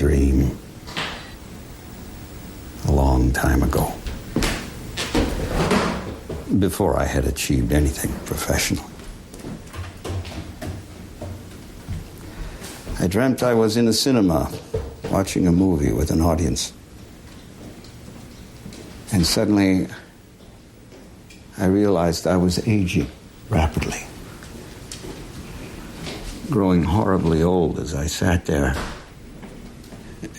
dream a long time ago, before I had achieved anything professional. I dreamt I was in a cinema watching a movie with an audience. And suddenly, I realized I was aging rapidly, growing horribly old as I sat there.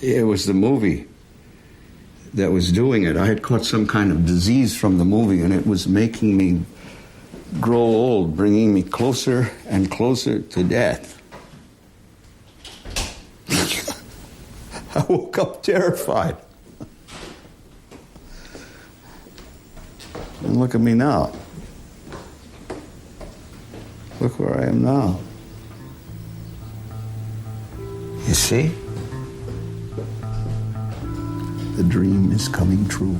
It was the movie that was doing it. I had caught some kind of disease from the movie, and it was making me grow old, bringing me closer and closer to death. I woke up terrified. And look at me now. Look where I am now. You see? The dream is coming true.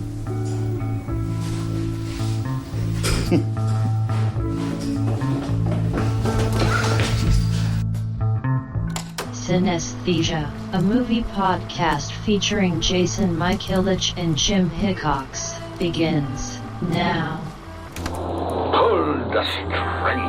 Cinesthesia, a movie podcast featuring Jason Michaelich and Jim Hickox, begins now. Pull the string.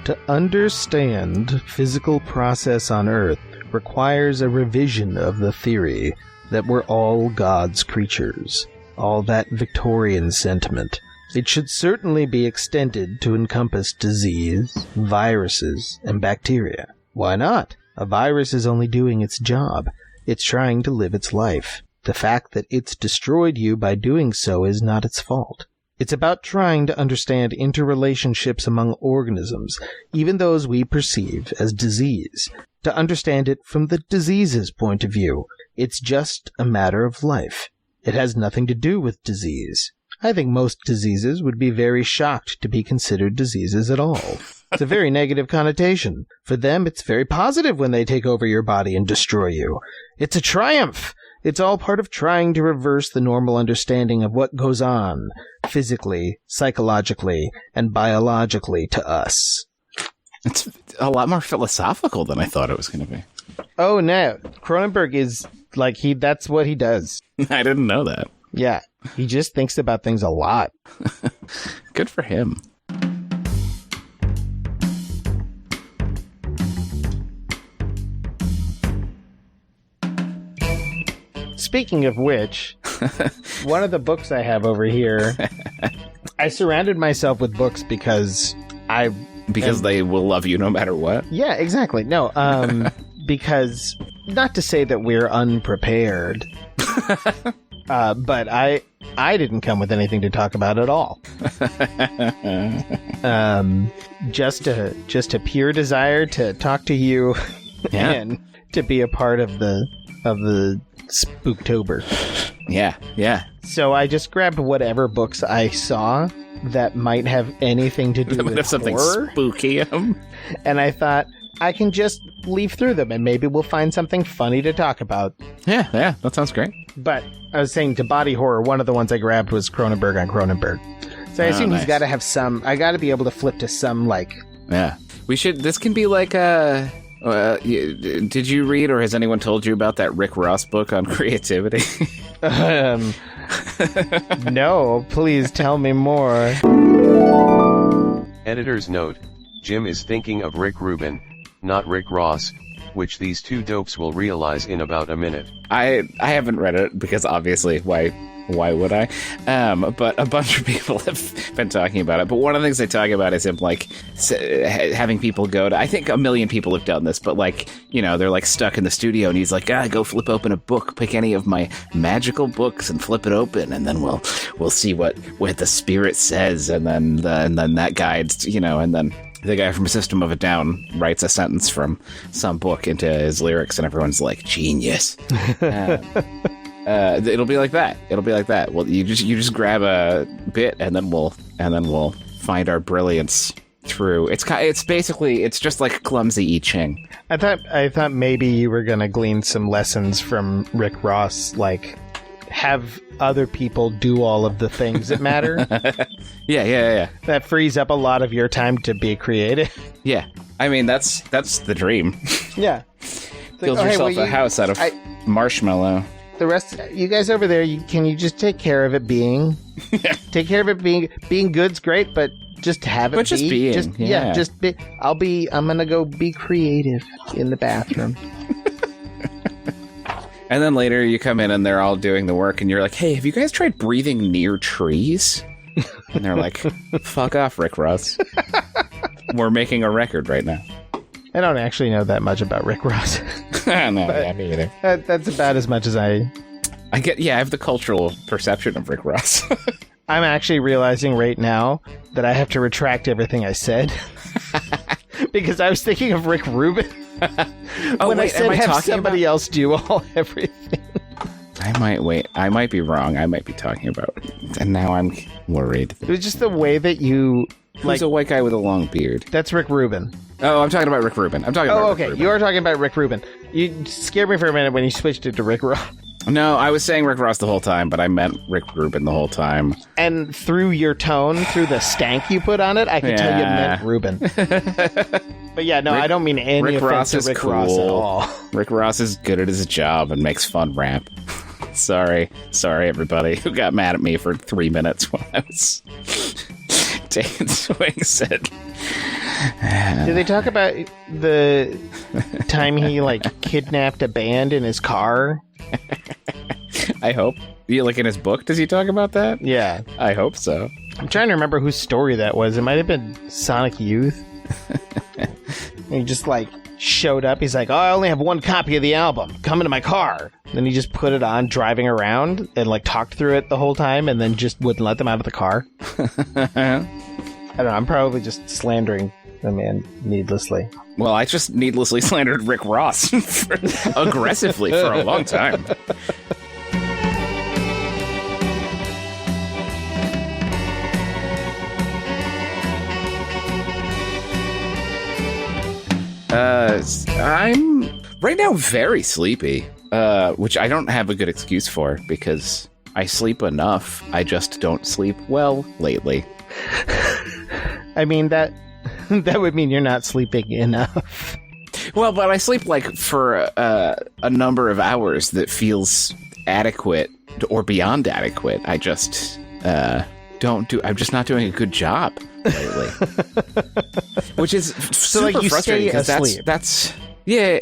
To understand physical process on Earth requires a revision of the theory that we're all God's creatures, all that Victorian sentiment. It should certainly be extended to encompass disease, viruses, and bacteria. Why not? A virus is only doing its job. It's trying to live its life. The fact that it's destroyed you by doing so is not its fault. It's about trying to understand interrelationships among organisms, even those we perceive as disease, to understand it from the disease's point of view. It's just a matter of life. It has nothing to do with disease. I think most diseases would be very shocked to be considered diseases at all. It's a very negative connotation. For them, it's very positive when they take over your body and destroy you. It's a triumph. It's all part of trying to reverse the normal understanding of what goes on physically, psychologically, and biologically to us. It's a lot more philosophical than I thought it was going to be. Oh, no. Cronenberg is like, that's what he does. I didn't know that. Yeah. He just thinks about things a lot. Good for him. Speaking of which, one of the books I have over here, I surrounded myself with books because they will love you no matter what? Yeah, exactly. No, because, not to say that we're unprepared, but I didn't come with anything to talk about at all. Just a pure desire to talk to you and to be a part of the Spooktober. Yeah. So I just grabbed whatever books I saw that might have anything to do with have something horror. Spooky. And I thought I can just leaf through them and maybe we'll find something funny to talk about. Yeah, that sounds great. But I was saying to body horror, one of the ones I grabbed was Cronenberg on Cronenberg. So I assume he's got to have some. I got to be able to flip to some like. Yeah, we should. This can be like a. Did you read or has anyone told you about that Rick Ross book on creativity? No, please tell me more. Editor's note, Jim is thinking of Rick Rubin, not Rick Ross, which these two dopes will realize in about a minute. I haven't read it because obviously why Why would I? But a bunch of people have been talking about it. But one of the things they talk about is him, like, having people go to... I think a million people have done this, but, like, you know, they're, like, stuck in the studio, and he's like, go flip open a book, pick any of my magical books and flip it open, and then we'll see what the spirit says, and then that guides, you know, and then... The guy from System of a Down writes a sentence from some book into his lyrics, and everyone's like, genius. It'll be like that. Well, you just grab a bit, and then we'll find our brilliance through. It's just like clumsy I Ching. I thought maybe you were gonna glean some lessons from Rick Ross, like have other people do all of the things that matter. Yeah. That frees up a lot of your time to be creative. Yeah, I mean that's the dream. Yeah, Build yourself a house out of marshmallow. The rest, you guys over there, can you just take care of it being? Take care of it being good's great, but just have it. But just being, just be. I'm gonna go be creative in the bathroom. And then later you come in and they're all doing the work, and you're like, "Hey, have you guys tried breathing near trees?" And they're like, "Fuck off, Rick Ross. We're making a record right now." I don't actually know that much about Rick Ross. No, me either. That's about as much as I get. Yeah, I have the cultural perception of Rick Ross. I'm actually realizing right now that I have to retract everything I said. Because I was thinking of Rick Rubin. When I said have somebody else do everything. I might be wrong. I might be talking about, and now I'm worried. It was just the way that you... Who's a white guy with a long beard? That's Rick Rubin. Oh, I'm talking about Rick Rubin. Rick Rubin. You are talking about Rick Rubin. You scared me for a minute when you switched it to Rick Ross. No, I was saying Rick Ross the whole time, but I meant Rick Rubin the whole time. And through your tone, through the stank you put on it, I could tell you meant Rubin. But yeah, no, I don't mean any offense to Rick Ross at all. Rick Ross is good at his job and makes fun rap. Sorry, everybody who got mad at me for 3 minutes while I was taking swings at... Did they talk about the time he, kidnapped a band in his car? I hope. Like in his book, does he talk about that? Yeah. I hope so. I'm trying to remember whose story that was. It might have been Sonic Youth. He just, showed up. He's like, I only have one copy of the album. Come into my car. Then he just put it on driving around and, talked through it the whole time and then just wouldn't let them out of the car. I don't know. I'm probably just slandering the man needlessly. Well, I just needlessly slandered Rick Ross aggressively for a long time. I'm right now very sleepy, which I don't have a good excuse for because I sleep enough. I just don't sleep well lately. I mean, that would mean you're not sleeping enough. Well, but I sleep for a number of hours that feels adequate or beyond adequate. I just I'm just not doing a good job lately. Which is super frustrating because that's yeah.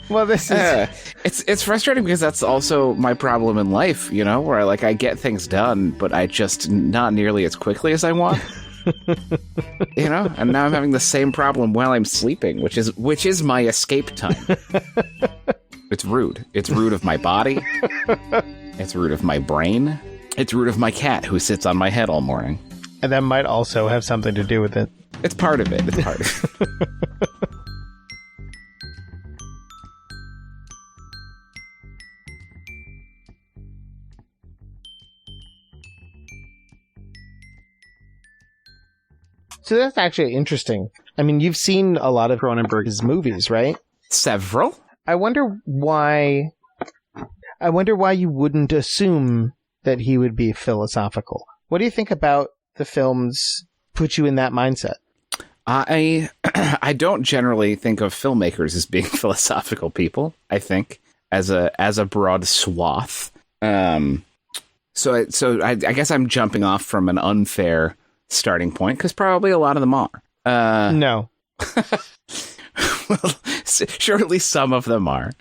Well, this is it's frustrating because that's also my problem in life, where I get things done, but I just not nearly as quickly as I want. And now I'm having the same problem while I'm sleeping, which is my escape time. It's rude. It's rude of my body. It's rude of my brain. It's rude of my cat who sits on my head all morning. And that might also have something to do with it. It's part of it. It's part of it. So that's actually interesting. I mean, you've seen a lot of Cronenberg's movies, right? Several? I wonder why you wouldn't assume that he would be philosophical. What do you think about the films put you in that mindset? I don't generally think of filmmakers as being philosophical people, I think, as a broad swath. So I guess I'm jumping off from an unfair starting point because probably a lot of them are. No. Well, surely some of them are.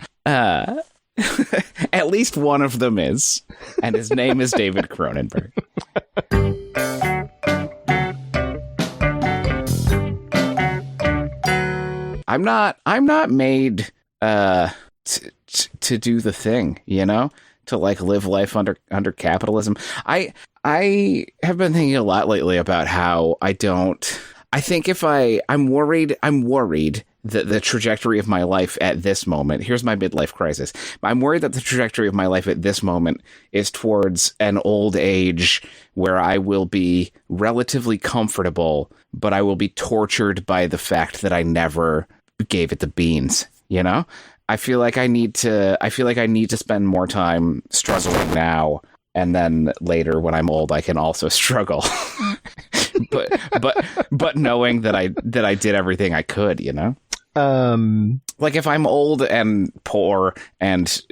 At least one of them is. And his name is David Cronenberg. I'm not made to do the thing, you know? To like live life under capitalism. I have been thinking a lot lately about how I'm worried that the trajectory of my life at this moment, here's my midlife crisis. I'm worried that the trajectory of my life at this moment is towards an old age where I will be relatively comfortable, but I will be tortured by the fact that I never gave it the beans, you know? I feel like I need to spend more time struggling now, and then later when I'm old I can also struggle. but knowing that I did everything I could, you know? Like if I'm old and poor and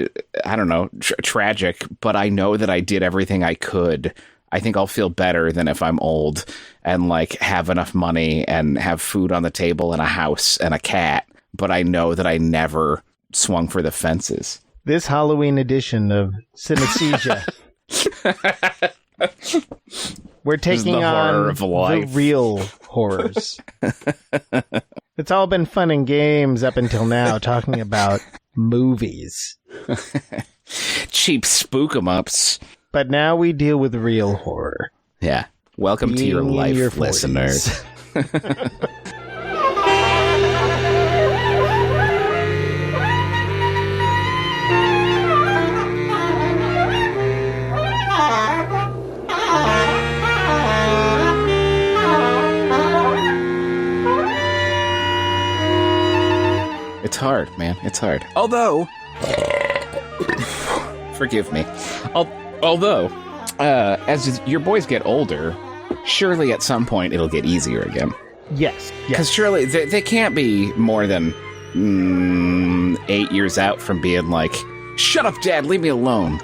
I don't know, tragic, but I know that I did everything I could, I think I'll feel better than if I'm old and like have enough money and have food on the table and a house and a cat, but I know that I never swung for the fences. This Halloween edition of Cinesthesia, we're taking on the real horrors. It's all been fun and games up until now, talking about movies. Cheap spook-em-ups. But now we deal with real horror. Yeah. Welcome to your life, listeners. It's hard, man. It's hard. Although, forgive me. Although, as your boys get older, surely at some point it'll get easier again. Yes. Because surely they can't be more than 8 years out from being like, shut up, Dad, leave me alone.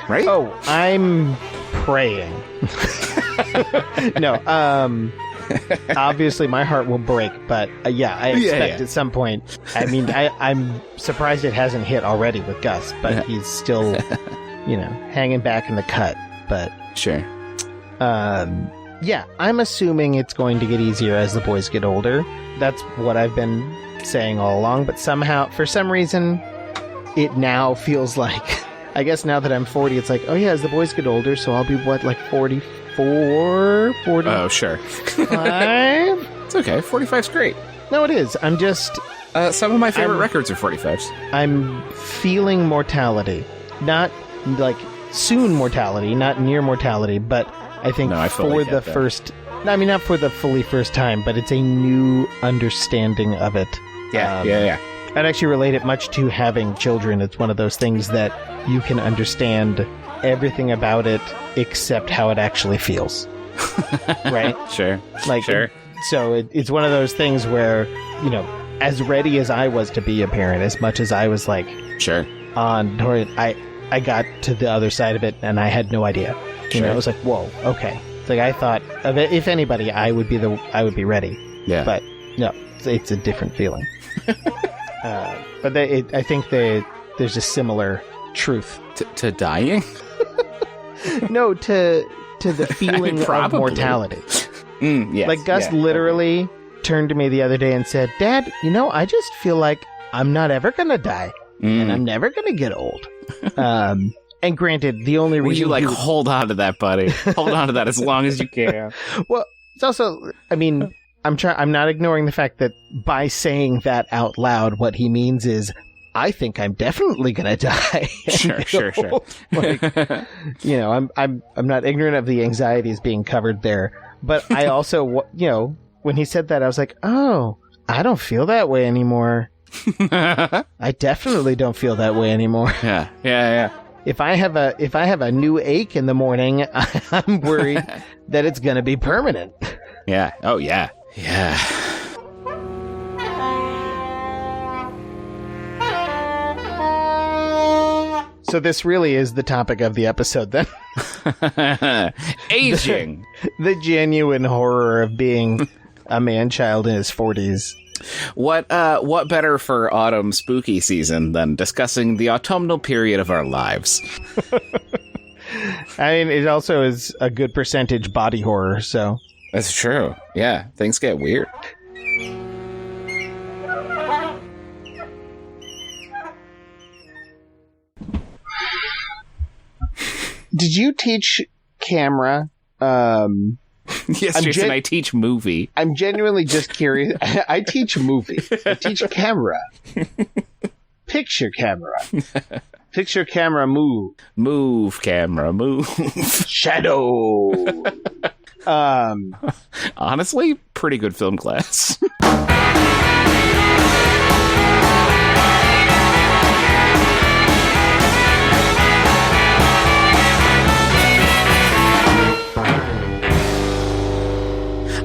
Right? Oh, I'm praying. No, obviously my heart will break, but I expect at some point. I mean, I'm surprised it hasn't hit already with Gus, but he's still, hanging back in the cut. But sure. I'm assuming it's going to get easier as the boys get older. That's what I've been saying all along, but somehow, for some reason, it now feels like, I guess now that I'm 40, it's like, oh yeah, as the boys get older, so I'll be, like 44, 40? Oh, sure. 5? It's okay. 45's great. No, it is. I'm just... some of my favorite records are 45s. I'm feeling mortality. Not, like, soon mortality, not near mortality, but I think for the first... I mean, not for the fully first time, but it's a new understanding of it. Yeah. I'd actually relate it much to having children. It's one of those things that you can understand everything about it except how it actually feels. Right? Sure. So it's one of those things where, as ready as I was to be a parent, as much as I was like, sure, on toward, I got to the other side of it and I had no idea. It was like, whoa, okay. It's like I thought of it, if anybody, I would be ready. Yeah. But no, it's a different feeling. But I think there's a similar truth to dying. No, to the feeling of mortality. Yes, like Gus literally turned to me the other day and said, "Dad, I just feel like I'm not ever gonna die, and I'm never gonna get old." And granted, the only reason hold on to that, buddy. Hold on to that as long as you can. Well, it's also, I mean, I'm not ignoring the fact that by saying that out loud, what he means is, I think I'm definitely gonna die. Sure. Like, I'm not ignorant of the anxieties being covered there, but I also, when he said that, I was like, oh, I don't feel that way anymore. I definitely don't feel that way anymore. Yeah. If I have a new ache in the morning, I'm worried that it's gonna be permanent. Yeah. Oh yeah. Yeah. So this really is the topic of the episode, then. Aging. The genuine horror of being a man-child in his 40s. What better for autumn spooky season than discussing the autumnal period of our lives? I mean, it also is a good percentage body horror, so. That's true. Yeah, things get weird. Did you teach camera? Yes, Jason, I teach movie. I'm genuinely just curious. I teach movie. I teach camera. Picture camera. Picture camera move. Move, camera, move. Shadow. Honestly, pretty good film class.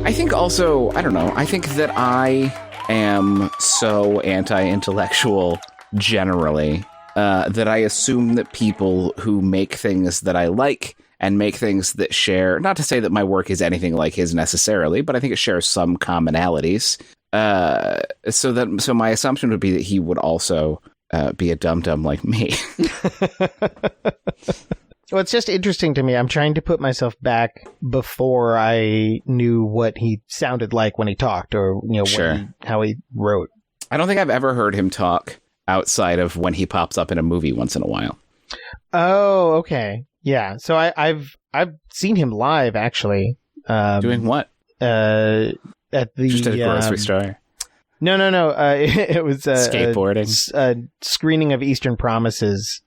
I think also, I don't know, I think that I am so anti-intellectual generally that I assume that people who make things that I like and make things that share, not to say that my work is anything like his necessarily, but I think it shares some commonalities. So my assumption would be that he would also be a dum-dum like me. Well, it's just interesting to me. I'm trying to put myself back before I knew what he sounded like when he talked, or Sure. how he wrote. I don't think I've ever heard him talk outside of when he pops up in a movie once in a while. Oh, okay, yeah. So I've seen him live actually. Doing what? At the Just at a grocery store. No. It was Skateboarding. A screening of Eastern Promises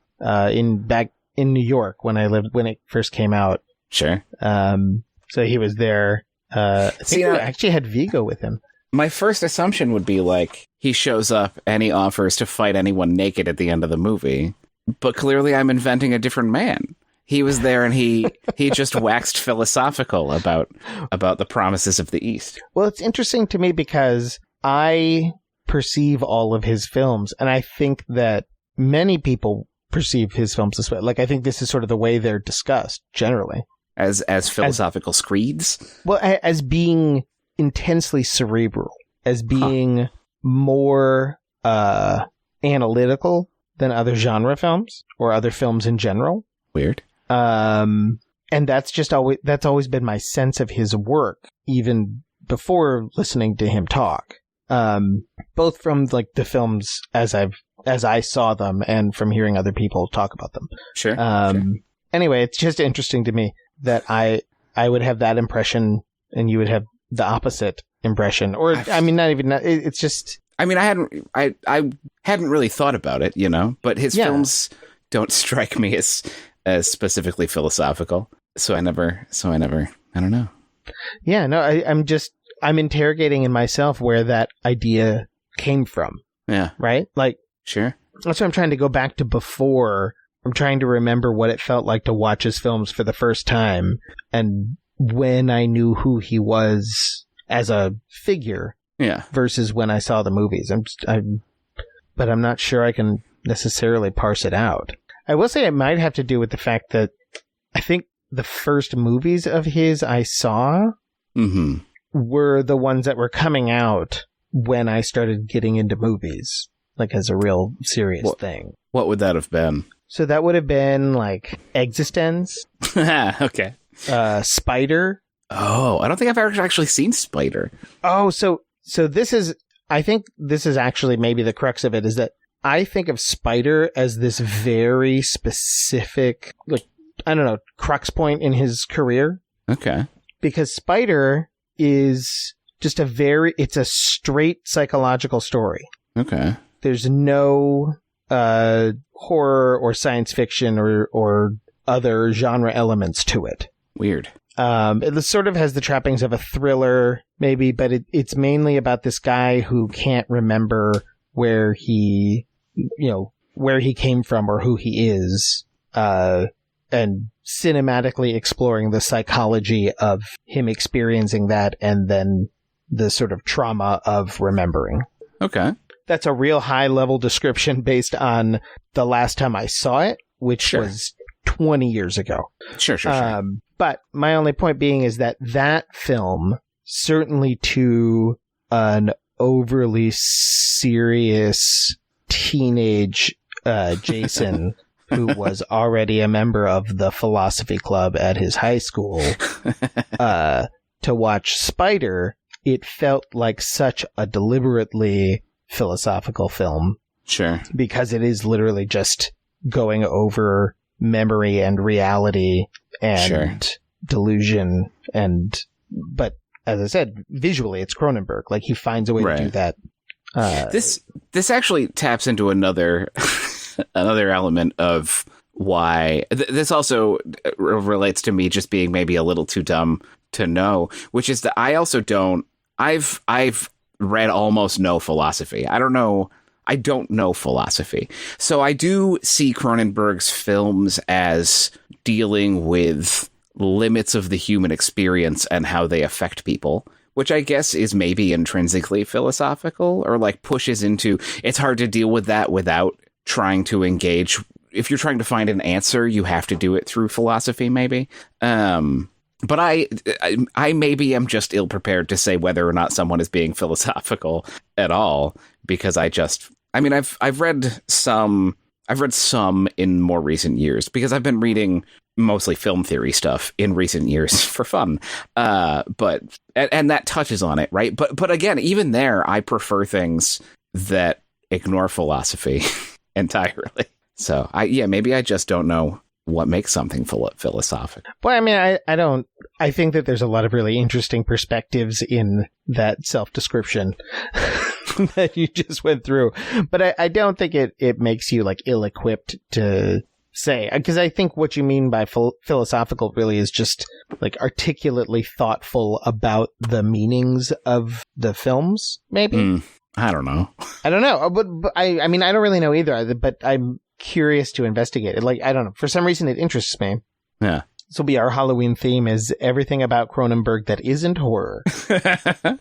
in New York when it first came out. Sure. So he was there. I think he actually had Vigo with him. My first assumption would be like he shows up and he offers to fight anyone naked at the end of the movie. But clearly I'm inventing a different man. He was there and he just waxed philosophical about the promises of the East. Well, it's interesting to me because I perceive all of his films, and I think that many people perceive his films this way. Like, I think this is sort of the way they're discussed generally. As philosophical screeds? Well, as being intensely cerebral, as being more analytical than other genre films or other films in general. Weird. And that's always been my sense of his work, even before listening to him talk. Both from like the films as I saw them and from hearing other people talk about them. Sure. Anyway, it's just interesting to me that I would have that impression and you would have the opposite impression. Or, I mean, not even that. It's just... I mean, I hadn't really thought about it, but his films don't strike me as specifically philosophical. So I never, I don't know. Yeah, no, I'm interrogating in myself where that idea came from. Yeah. Right? Like, sure. That's what I'm trying to go back to before. I'm trying to remember what it felt like to watch his films for the first time and when I knew who he was as a figure. Yeah. Versus when I saw the movies. But I'm not sure I can necessarily parse it out. I will say it might have to do with the fact that I think the first movies of his I saw were the ones that were coming out when I started getting into movies, like as a real serious thing. What would that have been? So that would have been like Existence. Okay. Spider. Oh, I don't think I've ever actually seen Spider. Oh, so this is, I think this is actually maybe the crux of it, is that I think of Spider as this very specific, like, I don't know, crux point in his career. Okay. Because Spider is just it's a straight psychological story. Okay. There's no horror or science fiction or other genre elements to it. Weird. It sort of has the trappings of a thriller, maybe, but it's mainly about this guy who can't remember where he came from or who he is, and cinematically exploring the psychology of him experiencing that and then the sort of trauma of remembering. Okay. That's a real high-level description based on the last time I saw it, which was 20 years ago. Sure. But my only point being is that film, certainly to an overly serious teenage Jason who was already a member of the philosophy club at his high school to watch Spider, it felt like such a deliberately philosophical film. Sure. Because it is literally just going over memory and reality and delusion but as I said, visually it's Cronenberg. Like, he finds a way to do that. This actually taps into another element of why this also relates to me just being maybe a little too dumb to know, which is that I also don't. I've read almost no philosophy. I don't know philosophy. So I do see Cronenberg's films as dealing with limits of the human experience and how they affect people, which I guess is maybe intrinsically philosophical, or like pushes into, it's hard to deal with that without trying to engage. If you're trying to find an answer, you have to do it through philosophy, maybe. But I maybe am just ill prepared to say whether or not someone is being philosophical at all, because I've read some in more recent years, because I've been reading mostly film theory stuff in recent years for fun. But that touches on it, right? But again, even there, I prefer things that ignore philosophy entirely. So maybe I just don't know what makes something philosophical. Well, I mean, I think that there's a lot of really interesting perspectives in that self-description that you just went through. But I don't think it makes you like ill-equipped to say, because I think what you mean by philosophical really is just like articulately thoughtful about the meanings of the films, maybe. I don't know. But I mean, I don't really know either, but I'm curious to investigate it. Like, I don't know. For some reason, it interests me. Yeah. This will be our Halloween theme: is everything about Cronenberg that isn't horror. Well,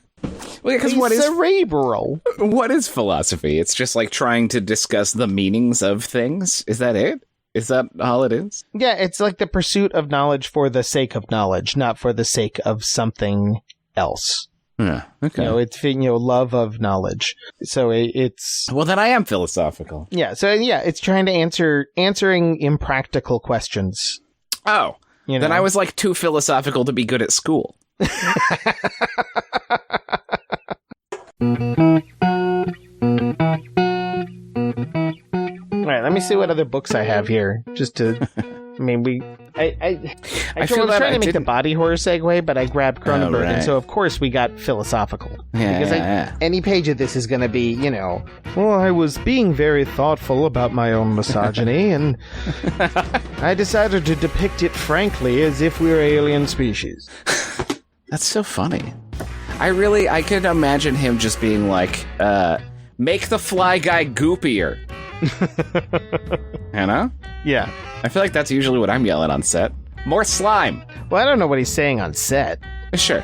because cerebral. What is philosophy? It's just like trying to discuss the meanings of things. Is that it? Is that all it is? Yeah, it's like the pursuit of knowledge for the sake of knowledge, not for the sake of something else. Yeah, okay. It's love of knowledge. So it's... Well, then I am philosophical. Yeah, so it's trying to answering impractical questions. Oh, then I was like too philosophical to be good at school. All right, let me see what other books I have here. Just to, I mean, I was trying to make the body horror segue, but I grabbed Cronenberg, and so of course we got philosophical. Because any page of this is going to be, well, I was being very thoughtful about my own misogyny, and I decided to depict it frankly as if we were alien species. That's so funny. I could imagine him just being like, make the fly guy goopier. Yeah. I feel like that's usually what I'm yelling on set. More slime. Well, I don't know what he's saying on set. Sure.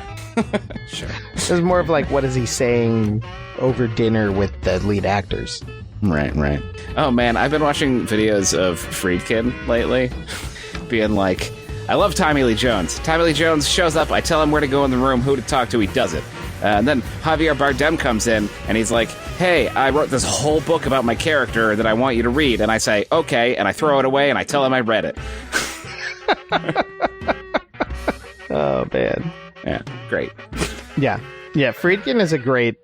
Sure. It was more of like, what is he saying over dinner with the lead actors? Right. Oh, man, I've been watching videos of Friedkin lately, being like, I love Tommy Lee Jones. Tommy Lee Jones shows up, I tell him where to go in the room, who to talk to, he does it. And then Javier Bardem comes in, and he's like, hey, I wrote this whole book about my character that I want you to read. And I say, okay, and I throw it away, and I tell him I read it. Oh, man. Yeah, great. Yeah, Friedkin is a great...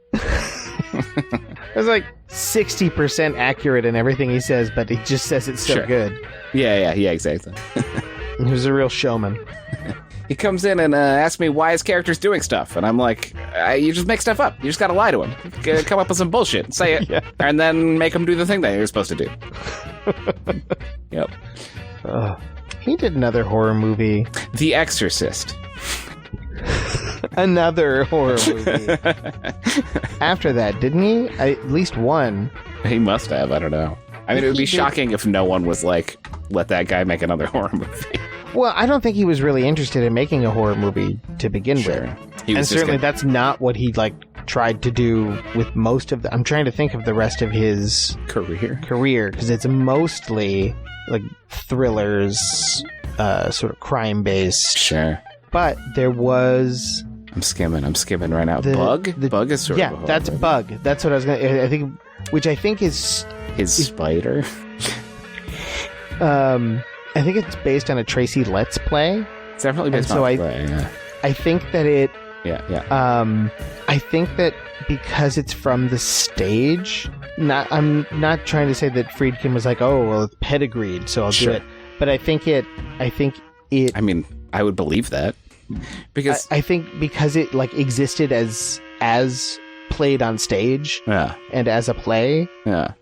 It's like 60% accurate in everything he says, but he just says it's so good. Yeah, exactly. He was a real showman. He comes in and asks me why his character's doing stuff. And I'm like, you just make stuff up. You just gotta lie to him. Come up with some bullshit and say it. And then make him do the thing that you're supposed to do. Yep. He did another horror movie. The Exorcist. Another horror movie. After that, didn't he? At least one. He must have. I don't know. I mean, it would be shocking if no one was like, let that guy make another horror movie. Well, I don't think he was really interested in making a horror movie to begin with. And certainly that's not what he tried to do with most of the... I'm trying to think of the rest of his career, because it's mostly like thrillers, sort of crime-based. Sure. But there was I'm skimming right now. Bug? Bug is sort of a horror that's movie. Bug. That's what I was going to... I think... Which I think is... His spider? I think it's based on a Tracy Letts play. It's definitely based on a play, yeah. I think that it... Yeah. I think that because it's from the stage... I'm not trying to say that Friedkin was like, oh, well, it's pedigreed, so I'll do it. But I think it... I mean, I would believe that. Because I think because it like existed as played on stage and as a play. Yeah.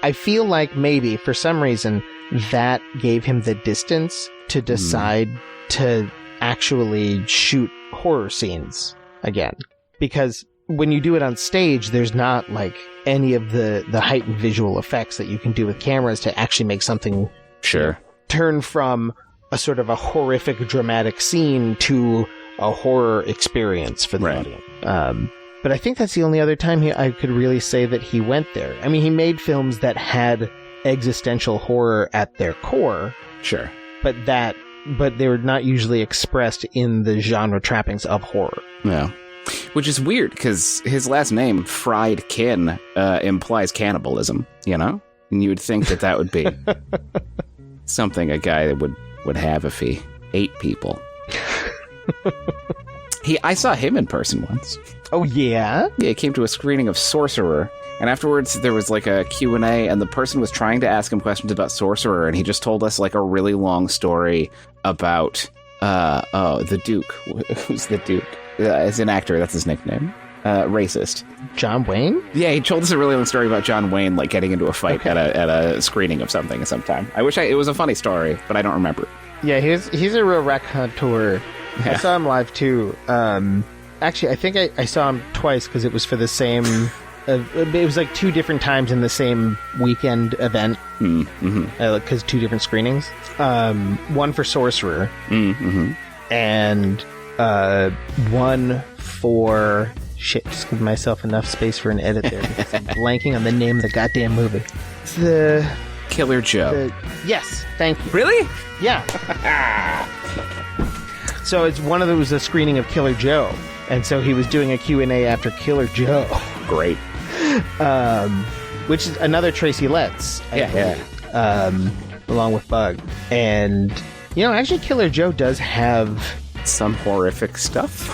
I feel like maybe for some reason that gave him the distance to decide to actually shoot horror scenes again. Because when you do it on stage, there's not like any of the heightened visual effects that you can do with cameras to actually make something turn from a sort of a horrific dramatic scene to a horror experience for the audience. But I think that's the only other time I could really say that he went there. I mean, he made films that had existential horror at their core. Sure. But they were not usually expressed in the genre trappings of horror. Yeah. Which is weird, because his last name, Friedkin, implies cannibalism, you know? And you would think that would be something a guy would have if he ate people. I saw him in person once. Oh, yeah? Yeah, he came to a screening of Sorcerer, and afterwards there was like a Q&A, and the person was trying to ask him questions about Sorcerer, and he just told us like a really long story about, the Duke. Who's the Duke? As an actor, that's his nickname. Racist. John Wayne? Yeah, he told us a really long story about John Wayne, like getting into a fight at a screening of something at some time. I wish it was a funny story, but I don't remember. Yeah, he's a real raconteur. Yeah. I saw him live too. Actually, I think I saw him twice because it was for the same. It was like two different times in the same weekend event. Because two different screenings. One for Sorcerer, and one for shit. Just give myself enough space for an edit there because I'm blanking on the name of the goddamn movie. It's the Killer Joe. Yes, thank you. Really? Yeah. So it's one of them was a screening of Killer Joe, and so he was doing a Q&A after Killer Joe. Great. Which is another Tracy Letts. Along with Bug. And, actually Killer Joe does have... some horrific stuff.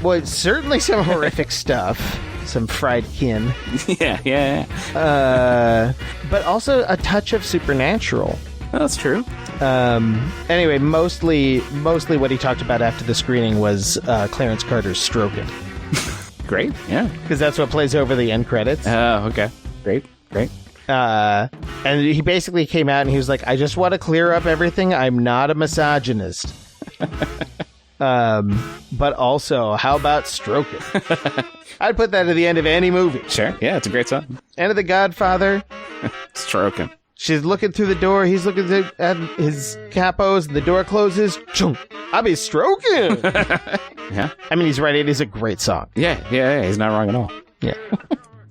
Well, it's certainly some horrific stuff. Some Friedkin. Yeah. But also a touch of supernatural. Oh, that's true. Anyway, mostly what he talked about after the screening was Clarence Carter's Stroking. Great, yeah. Because that's what plays over the end credits. Oh, okay. Great. And he basically came out and he was like, I just want to clear up everything. I'm not a misogynist. But also, how about Stroking? I'd put that at the end of any movie. Sure, yeah, it's a great song. End of The Godfather. Stroking. She's looking through the door. He's looking at his capos. The door closes. Chunk. I'll be stroking. Yeah. I mean, he's right. It is a great song. Yeah. He's not wrong at all. Yeah.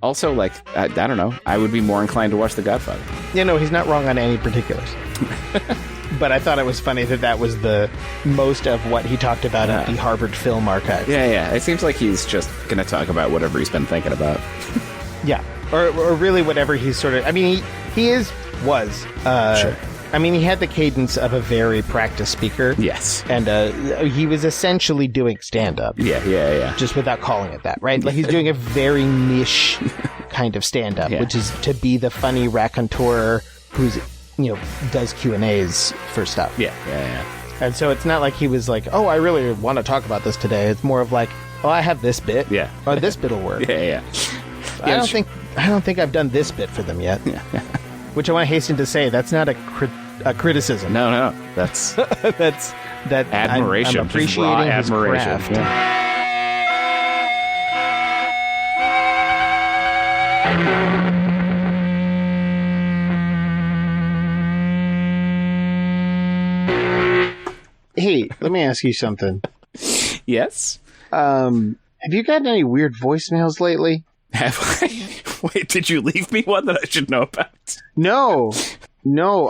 Also, I don't know. I would be more inclined to watch The Godfather. He's not wrong on any particulars. But I thought it was funny that was the most of what he talked about at the Harvard Film Archive. Yeah. It seems like he's just going to talk about whatever he's been thinking about. Yeah. Or really whatever he's sort of... I mean, he was. Sure. I mean, he had the cadence of a very practiced speaker. Yes. And he was essentially doing stand-up. Yeah. Just without calling it that, right? Like, he's doing a very niche kind of stand-up, which is to be the funny raconteur who's, does Q&As for stuff. Yeah. And so it's not like he was like, oh, I really want to talk about this today. It's more of like, oh, I have this bit. Yeah. Or this bit will work. Yeah. I don't think I've done this bit for them yet. Yeah. Which I want to hasten to say, that's not a criticism. No. That's that admiration. I'm appreciating his craft. Yeah. Hey, let me ask you something. Yes? Have you gotten any weird voicemails lately? Have I? Wait, did you leave me one that I should know about? No,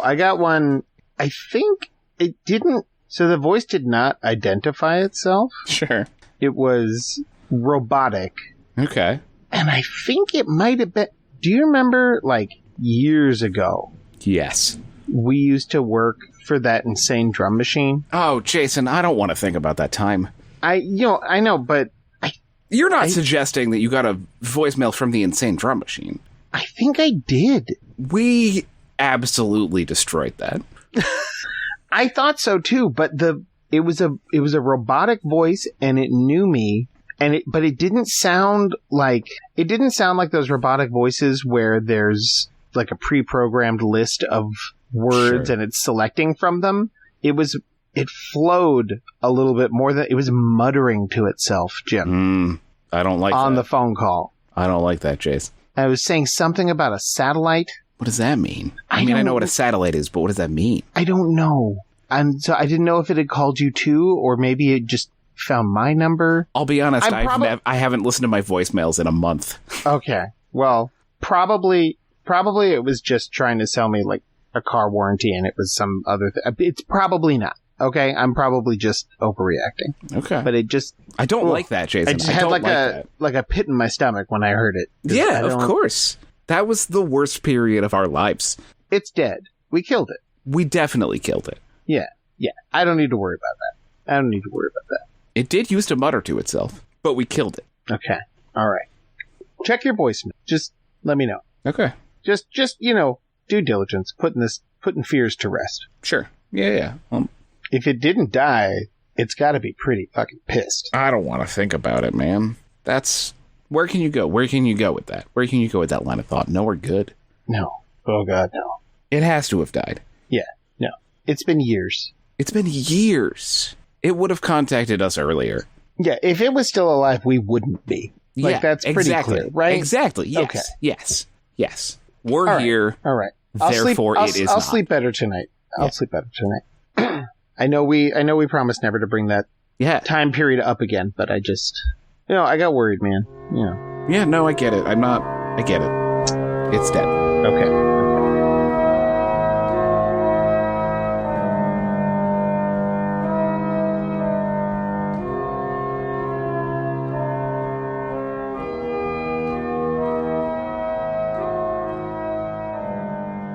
I got one. I think it didn't. So the voice did not identify itself. Sure. It was robotic. Okay. And I think it might have been... Do you remember, like, years ago? Yes. We used to work for that insane drum machine. Oh, Jason, I don't want to think about that time. I know, but... You're not suggesting that you got a voicemail from the insane drum machine. I think I did. We absolutely destroyed that. I thought so too, but it was a robotic voice, and it knew me, but it didn't sound like those robotic voices where there's like a pre-programmed list of words and it's selecting from them. It flowed a little bit more than it was muttering to itself, Jim. I don't like on that. the phone call. I don't like that, Jace. I was saying something about a satellite. What does that mean? I mean, I know what a satellite is, but what does that mean? I don't know. So I didn't know if it had called you too, or maybe it just found my number. I'll be honest, I haven't listened to my voicemails in a month. Okay. Well, probably it was just trying to sell me like a car warranty, and it was some other thing. It's probably not. Okay, I'm probably just overreacting. Okay. But it just... I don't like that, Jason. I just had like a pit in my stomach when I heard it. Yeah, of course. That was the worst period of our lives. It's dead. We killed it. We definitely killed it. Yeah. I don't need to worry about that. It did used to mutter to itself, but we killed it. Okay. All right. Check your voicemail. Just let me know. Okay. Just due diligence, putting fears to rest. Sure. Yeah. If it didn't die, it's got to be pretty fucking pissed. I don't want to think about it, man. Where can you go? Where can you go with that? Where can you go with that line of thought? Nowhere good. No. Oh, God, no. It has to have died. Yeah. No. It's been years. It's been years. It would have contacted us earlier. Yeah, if it was still alive, we wouldn't be. That's pretty clear, right? Exactly. Yes. Okay. Yes. We're here. All right. Therefore, it is I'll not. sleep better tonight. I'll sleep better tonight. I know we promised never to bring that time period up again, but I just, I got worried, man. Yeah, no, I get it. I get it. It's dead. Okay.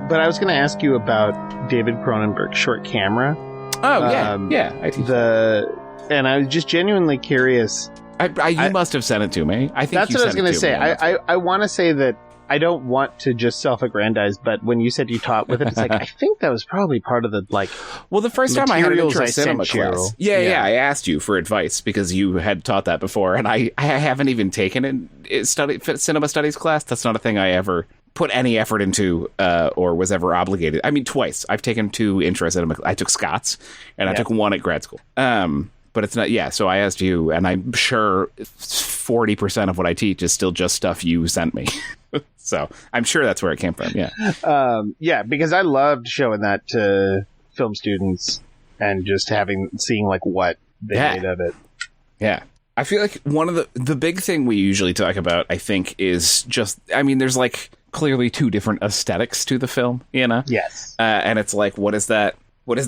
But I was going to ask you about David Cronenberg's short camera. Oh, yeah. I teach and I was just genuinely curious. You must have sent it to me. I think that's what I was going to say. Me. I want to say that I don't want to just self-aggrandize, but when you said you taught with it, it's like, I think that was probably part of the, Well, the first time I heard it was a cinema class. Yeah, I asked you for advice because you had taught that before, and I haven't even taken cinema studies class. That's not a thing I ever put any effort into or was ever obligated. I mean, twice. I've taken 2 intro cinema. I took Scott's, and I took 1 at grad school. But it's not, so I asked you, and I'm sure 40% of what I teach is still just stuff you sent me. So I'm sure that's where it came from, yeah, because I loved showing that to film students and just seeing what they made of it. Yeah. I feel like one of the big thing we usually talk about, I think, is just, there's clearly 2 different aesthetics to the film, Yes. And it's what does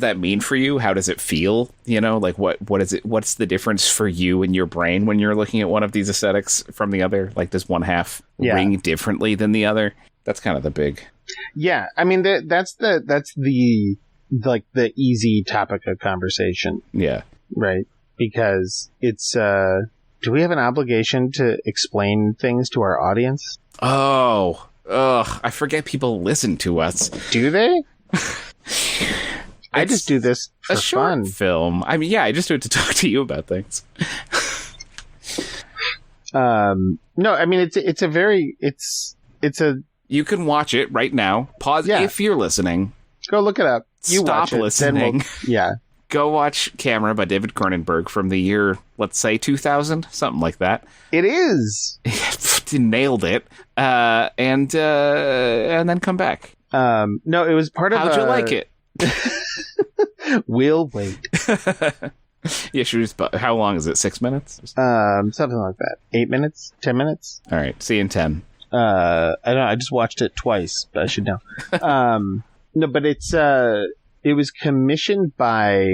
that mean for you? How does it feel? What is it? What's the difference for you in your brain when you're looking at one of these aesthetics from the other? Does one half ring differently than the other? That's kind of the big. Yeah. That's the easy topic of conversation. Yeah. Right. Because it's, do we have an obligation to explain things to our audience? Oh, I forget people listen to us. Do they? I just do this for fun. Film. I just do it to talk to you about things. No, it's a. You can watch it right now. Pause if you're listening. Go look it up. Stop listening. Yeah. Go watch Camera by David Cronenberg from the year, let's say 2000, something like that. It is. Nailed it. And then come back. No, it was part of. How'd you like it? We'll wait. Yeah, how long is it? 6 minutes? Something like that. 8 minutes? 10 minutes? All right. See you in 10. I don't know. I just watched it twice, but I should know. No, but it was commissioned by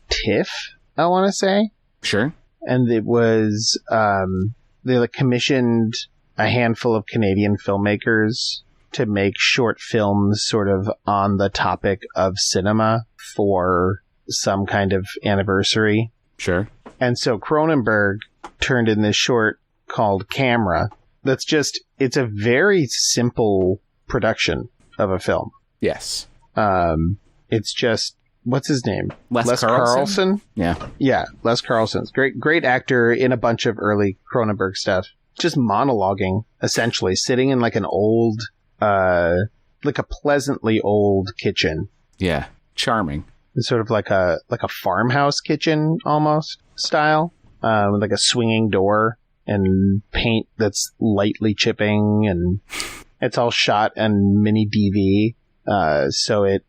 TIFF, I want to say. Sure. and it was they like commissioned a handful of Canadian filmmakers to make short films sort of on the topic of cinema for some kind of anniversary. Sure. And so Cronenberg turned in this short called Camera. It's a very simple production of a film. Yes. It's just, what's his name? Les Carlson? Yeah. Yeah, Les Carlson's great actor in a bunch of early Cronenberg stuff. Just monologuing, essentially, sitting in like an old, like a pleasantly old kitchen. Yeah. Charming. It's sort of like a farmhouse kitchen almost style, with like a swinging door and paint that's lightly chipping, and it's all shot on mini DV. So it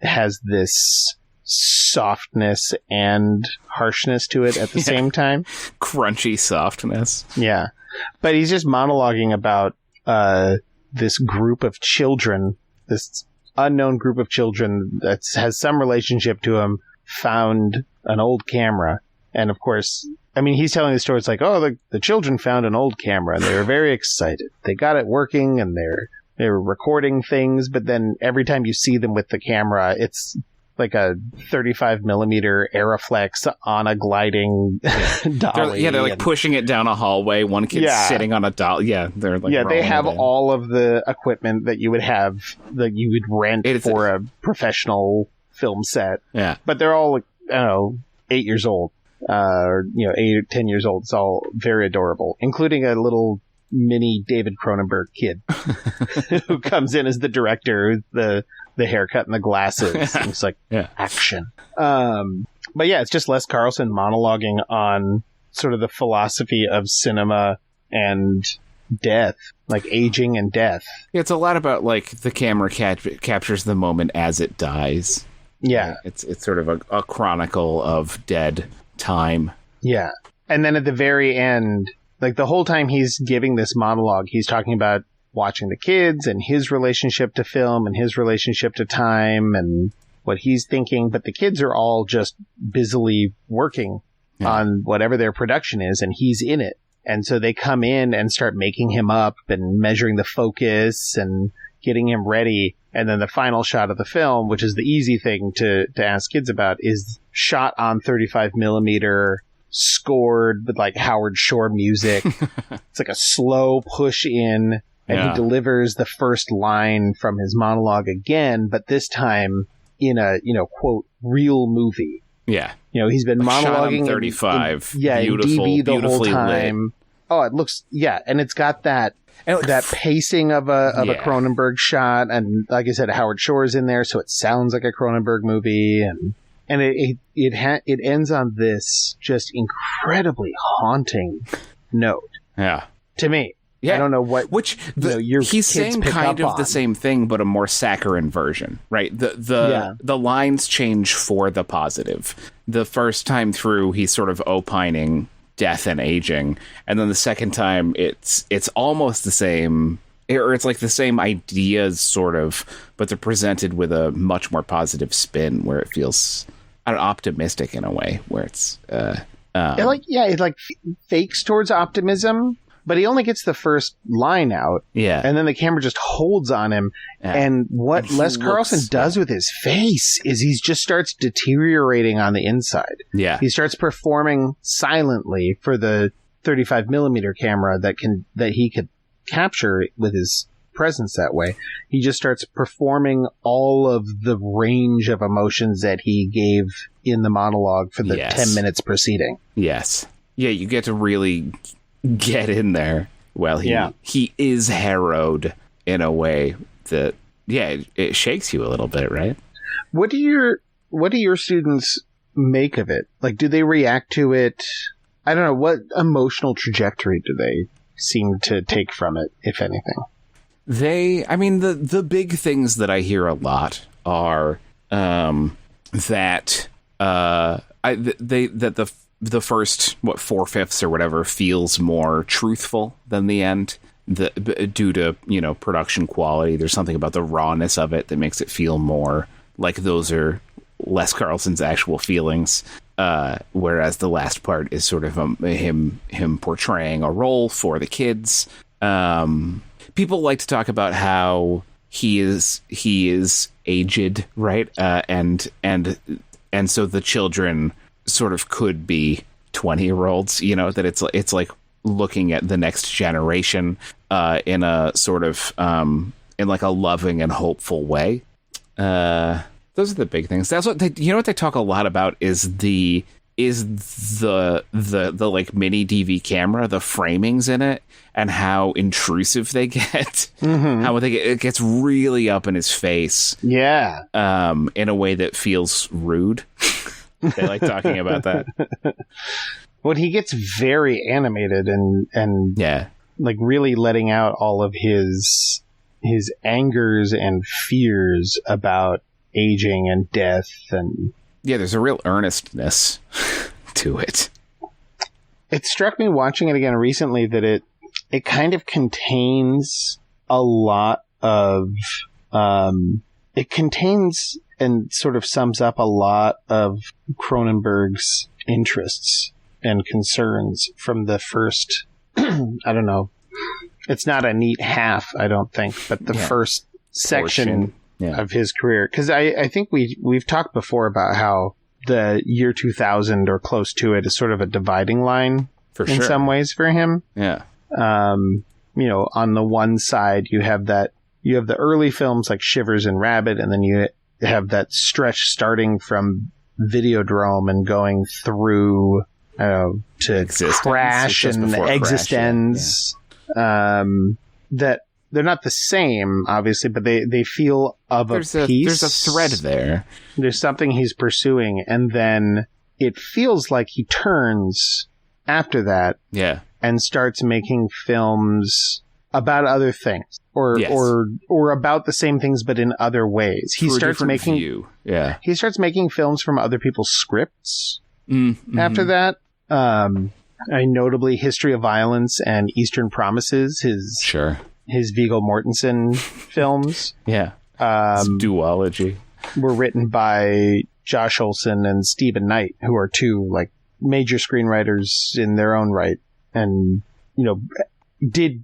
has this softness and harshness to it at the same time. Crunchy softness. Yeah. But he's just monologuing about this group of children, this unknown group of children that has some relationship to him, found an old camera. And of course, I mean, he's telling the story. It's like, oh, the children found an old camera and they were very excited. They got it working and they were recording things. But then every time you see them with the camera, it's like a 35 millimeter Aeroflex on a gliding dolly. They're like pushing it down a hallway. One kid's sitting on a dolly. Yeah, they're like, they have all of the equipment that you would have, that you would rent for a professional film set. Yeah, but they're all, like, I don't know, 8 years old, or 8 or 10 years old. It's all very adorable, including a little mini David Cronenberg kid who comes in as the director, the haircut and the glasses. And it's like, action. But yeah, it's just Les Carlson monologuing on sort of the philosophy of cinema and death, like aging and death. It's a lot about like the camera captures the moment as it dies. Yeah. It's sort of a chronicle of dead time. Yeah. And then at the very end, like the whole time he's giving this monologue, he's talking about watching the kids and his relationship to film and his relationship to time and what he's thinking. But the kids are all just busily working on whatever their production is, and he's in it. And so they come in and start making him up and measuring the focus and getting him ready. And then the final shot of the film, which is the easy thing to ask kids about, is shot on 35 millimeter, scored with like Howard Shore music. It's like a slow push in, and he delivers the first line from his monologue again, but this time in a, quote, real movie. Yeah. He's been monologuing in 35. in DV the whole time. Lit. Oh, it looks, and it's got that pacing of a Cronenberg shot, and like I said, Howard Shore's in there, so it sounds like a Cronenberg movie, and it ends on this just incredibly haunting note. Yeah. To me. Yeah. I don't know what he's saying kind of the same thing, but a more saccharine version, right? The lines change for the positive. The first time through, he's sort of opining death and aging, and then the second time, it's almost the same, or it's like the same ideas, sort of, but they're presented with a much more positive spin, where it feels optimistic in a way, where it's it fakes towards optimism. But he only gets the first line out. Yeah. And then the camera just holds on him. Yeah. And what Les Carlson does with his face is he just starts deteriorating on the inside. Yeah. He starts performing silently for the 35 millimeter camera that he could capture with his presence that way. He just starts performing all of the range of emotions that he gave in the monologue for the 10 minutes preceding. Yes. Yeah, you get to really get in there. Well, he is harrowed in a way that it shakes you a little bit, right? What do your students make of it? Like, do they react to it? I don't know, what emotional trajectory do they seem to take from it, if anything? The big things that I hear a lot are that the first 4/5 or whatever feels more truthful than the end, due to production quality. There's something about the rawness of it that makes it feel more like those are Les Carlson's actual feelings. whereas the last part is sort of him portraying a role for the kids. People like to talk about how he is aged, right? And so the children sort of could be 20-year-olds, that it's like looking at the next generation in a sort of in like a loving and hopeful way. Those are the big things. That's what what they talk a lot about is the like mini DV camera, the framings in it, and how intrusive they get. How it gets really up in his face. Yeah. In a way that feels rude. They like talking about that. Well, he gets very animated and yeah, like really letting out all of his angers and fears about aging and death, and yeah, there's a real earnestness to it. It struck me watching it again recently that it kind of contains a lot of it contains and sort of sums up a lot of Cronenberg's interests and concerns from the first I don't know, it's not a neat half, I don't think, but the first section of his career, because I think we've talked before about how the year 2000 or close to it is sort of a dividing line in some ways for him. Yeah. On the one side you have the early films like Shivers and Rabbit, and then you have that stretch starting from Videodrome and going through to Existence, Crash and Existence. That they're not the same, obviously, but they feel of a piece. There's a thread there. There's something he's pursuing, and then it feels like he turns after that, and starts making films about other things, or about the same things but in other ways. He starts making he starts making films from other people's scripts. After that, notably History of Violence and Eastern Promises, his Viggo Mortensen films. His duology were written by Josh Olson and Stephen Knight, who are two like major screenwriters in their own right, and they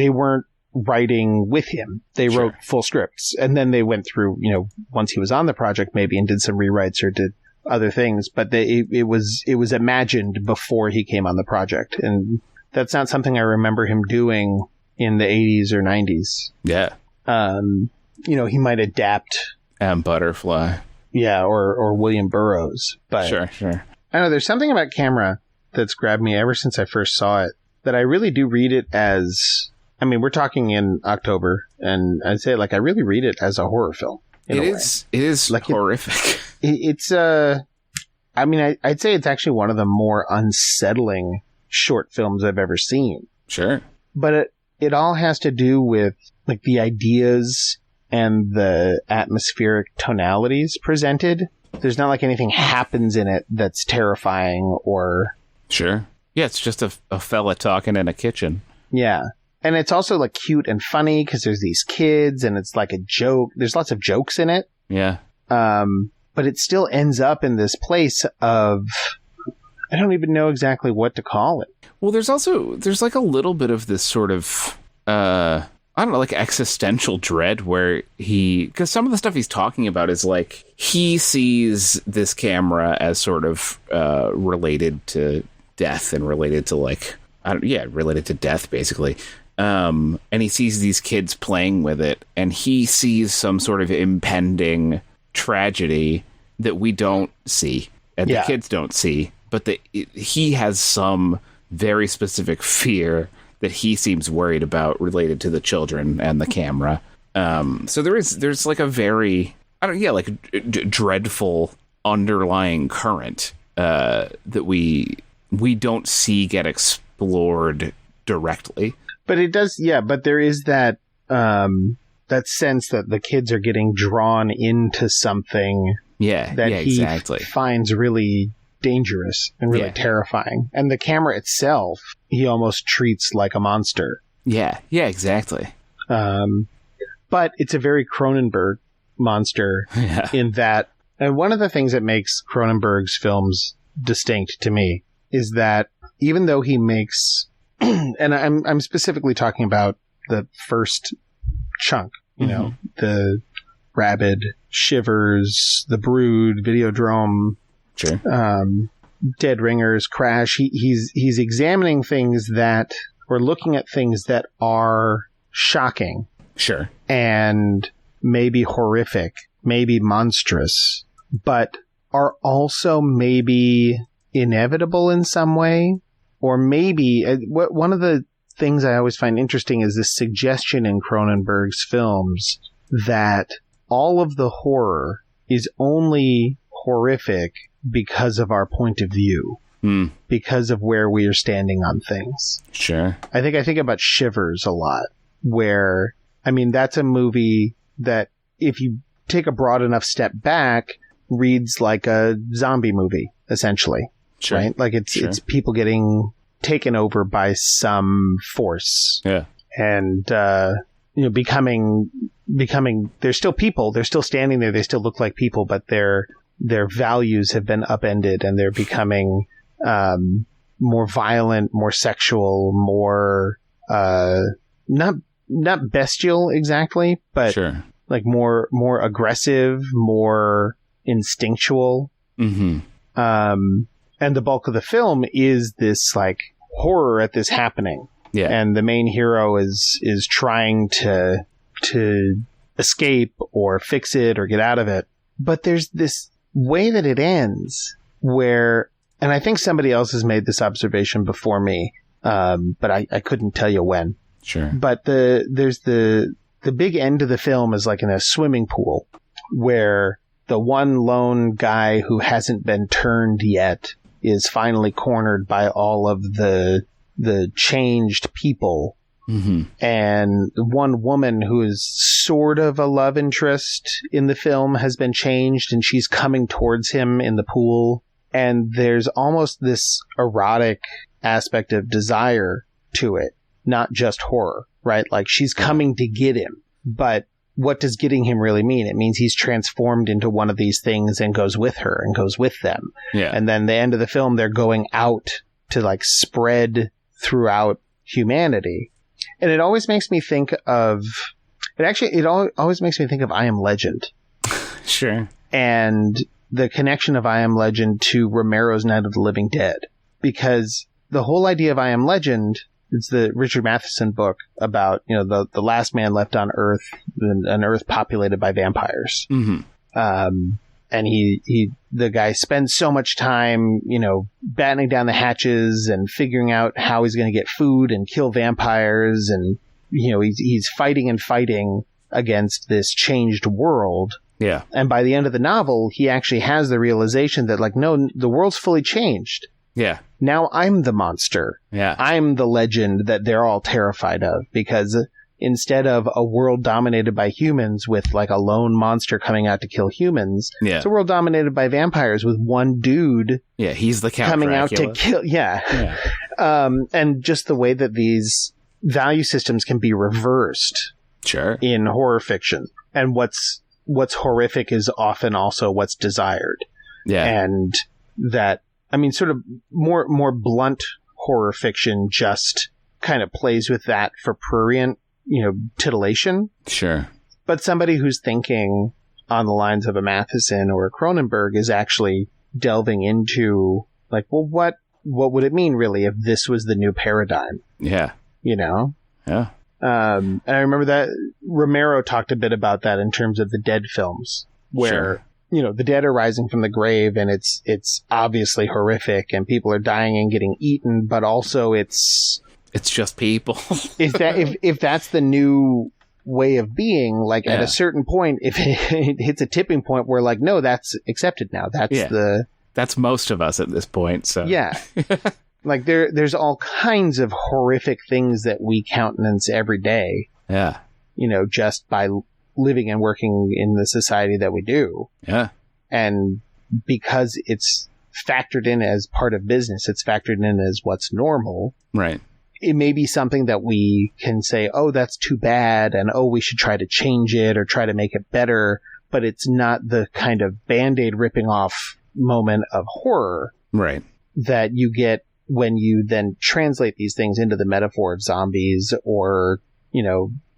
weren't writing with him. They wrote full scripts, and then they went through, once he was on the project maybe, and did some rewrites or did other things, but it was imagined before he came on the project, and that's not something I remember him doing in the 80s or 90s. He might adapt Butterfly, or William Burroughs, but sure I know there's something about camera that's grabbed me ever since I first saw it, that I really do read it as, I mean, we're talking in October, and I'd say I really read it as a horror film. It is like horrific. I'd say it's actually one of the more unsettling short films I've ever seen. Sure. But it all has to do with like the ideas and the atmospheric tonalities presented. There's not like anything happens in it that's terrifying or... Sure. Yeah, it's just a fella talking in a kitchen. Yeah. And it's also like cute and funny because there's these kids and it's like a joke. There's lots of jokes in it. Yeah. But it still ends up in this place of... I don't even know exactly what to call it. Well, there's like a little bit of this sort of, I don't know, like existential dread where because some of the stuff he's talking about is like, he sees this camera as sort of related to death and related to like, related to death basically. And he sees these kids playing with it, and he sees some sort of impending tragedy that we don't see and the kids don't see. But he has some very specific fear that he seems worried about related to the children and the camera. So there's like a very, dreadful underlying current that we don't see get explored directly. But it does, but there is that that sense that the kids are getting drawn into something he finds really dangerous and really terrifying. And the camera itself, he almost treats like a monster. Yeah, exactly. But it's a very Cronenberg monster in that And one of the things that makes Cronenberg's films distinct to me is that even though he makes, and I'm specifically talking about the first chunk, you know, the Rabid, Shivers, The Brood, Videodrome, Sure. Dead Ringers, Crash. He's examining things that, or looking at things that are shocking. Sure. And maybe horrific, maybe monstrous, but are also maybe inevitable in some way. Or maybe, one of the things I always find interesting is this suggestion in Cronenberg's films that all of the horror is only horrific because of our point of view, because of where we are standing on things. Sure. I think about Shivers a lot, where, I mean, that's a movie that, if you take a broad enough step back, reads like a zombie movie, essentially. Sure. Right? Like it's people getting taken over by some force. Yeah. And, becoming, they're still people. They're still standing there. They still look like people, but their values have been upended, and they're becoming, more violent, more sexual, more, not bestial exactly, but sure. like more aggressive, more instinctual. Mm-hmm. And the bulk of the film is this like horror at this happening. Yeah. And the main hero is trying to escape or fix it or get out of it. But there's this way that it ends where, and I think somebody else has made this observation before me, but I couldn't tell you when. Sure. But there's the big end of the film is like in a swimming pool where the one lone guy who hasn't been turned yet is finally cornered by all of the changed people. Mm-hmm. And one woman who is sort of a love interest in the film has been changed, and she's coming towards him in the pool. And there's almost this erotic aspect of desire to it, not just horror, right? Like she's coming to get him. But what does getting him really mean? It means he's transformed into one of these things and goes with her and goes with them. Yeah. And then the end of the film, they're going out to like spread throughout humanity. And it always makes me think of, always makes me think of I Am Legend. Sure. And the connection of I Am Legend to Romero's Night of the Living Dead. Because the whole idea of I Am Legend, it's the Richard Matheson book about, the last man left on Earth, an Earth populated by vampires. Mm-hmm. And the guy spends so much time, battening down the hatches and figuring out how he's going to get food and kill vampires. And, he's fighting and fighting against this changed world. Yeah. And by the end of the novel, he actually has the realization that, like, no, the world's fully changed. Yeah. Now I'm the monster. Yeah. I'm the legend that they're all terrified of, because instead of a world dominated by humans with like a lone monster coming out to kill humans, it's a world dominated by vampires with one dude. Yeah, he's the Count coming Dracula. out to kill. Yeah. And just the way that these value systems can be reversed. Sure. In horror fiction, and what's horrific is often also what's desired. Yeah. And that, I mean, sort of more blunt horror fiction just kind of plays with that for prurient, titillation. Sure. But somebody who's thinking on the lines of a Matheson or a Cronenberg is actually delving into, like, well, what would it mean really if this was the new paradigm? Yeah. Yeah. And I remember that Romero talked a bit about that in terms of the Dead films, where, the dead are rising from the grave, and it's obviously horrific, and people are dying and getting eaten, but also it's just people. if that's the new way of being, like at a certain point, if it hits a tipping point where like, no, that's accepted now. That's most of us at this point. So yeah. Like there's all kinds of horrific things that we countenance every day. Yeah. Just by living and working in the society that we do. Yeah. And because it's factored in as part of business, it's factored in as what's normal. Right. It may be something that we can say, oh, that's too bad, and oh, we should try to change it or try to make it better. but it's not the kind of Band-Aid ripping off moment of horror Right. that you get when you then translate these things into the metaphor of zombies or,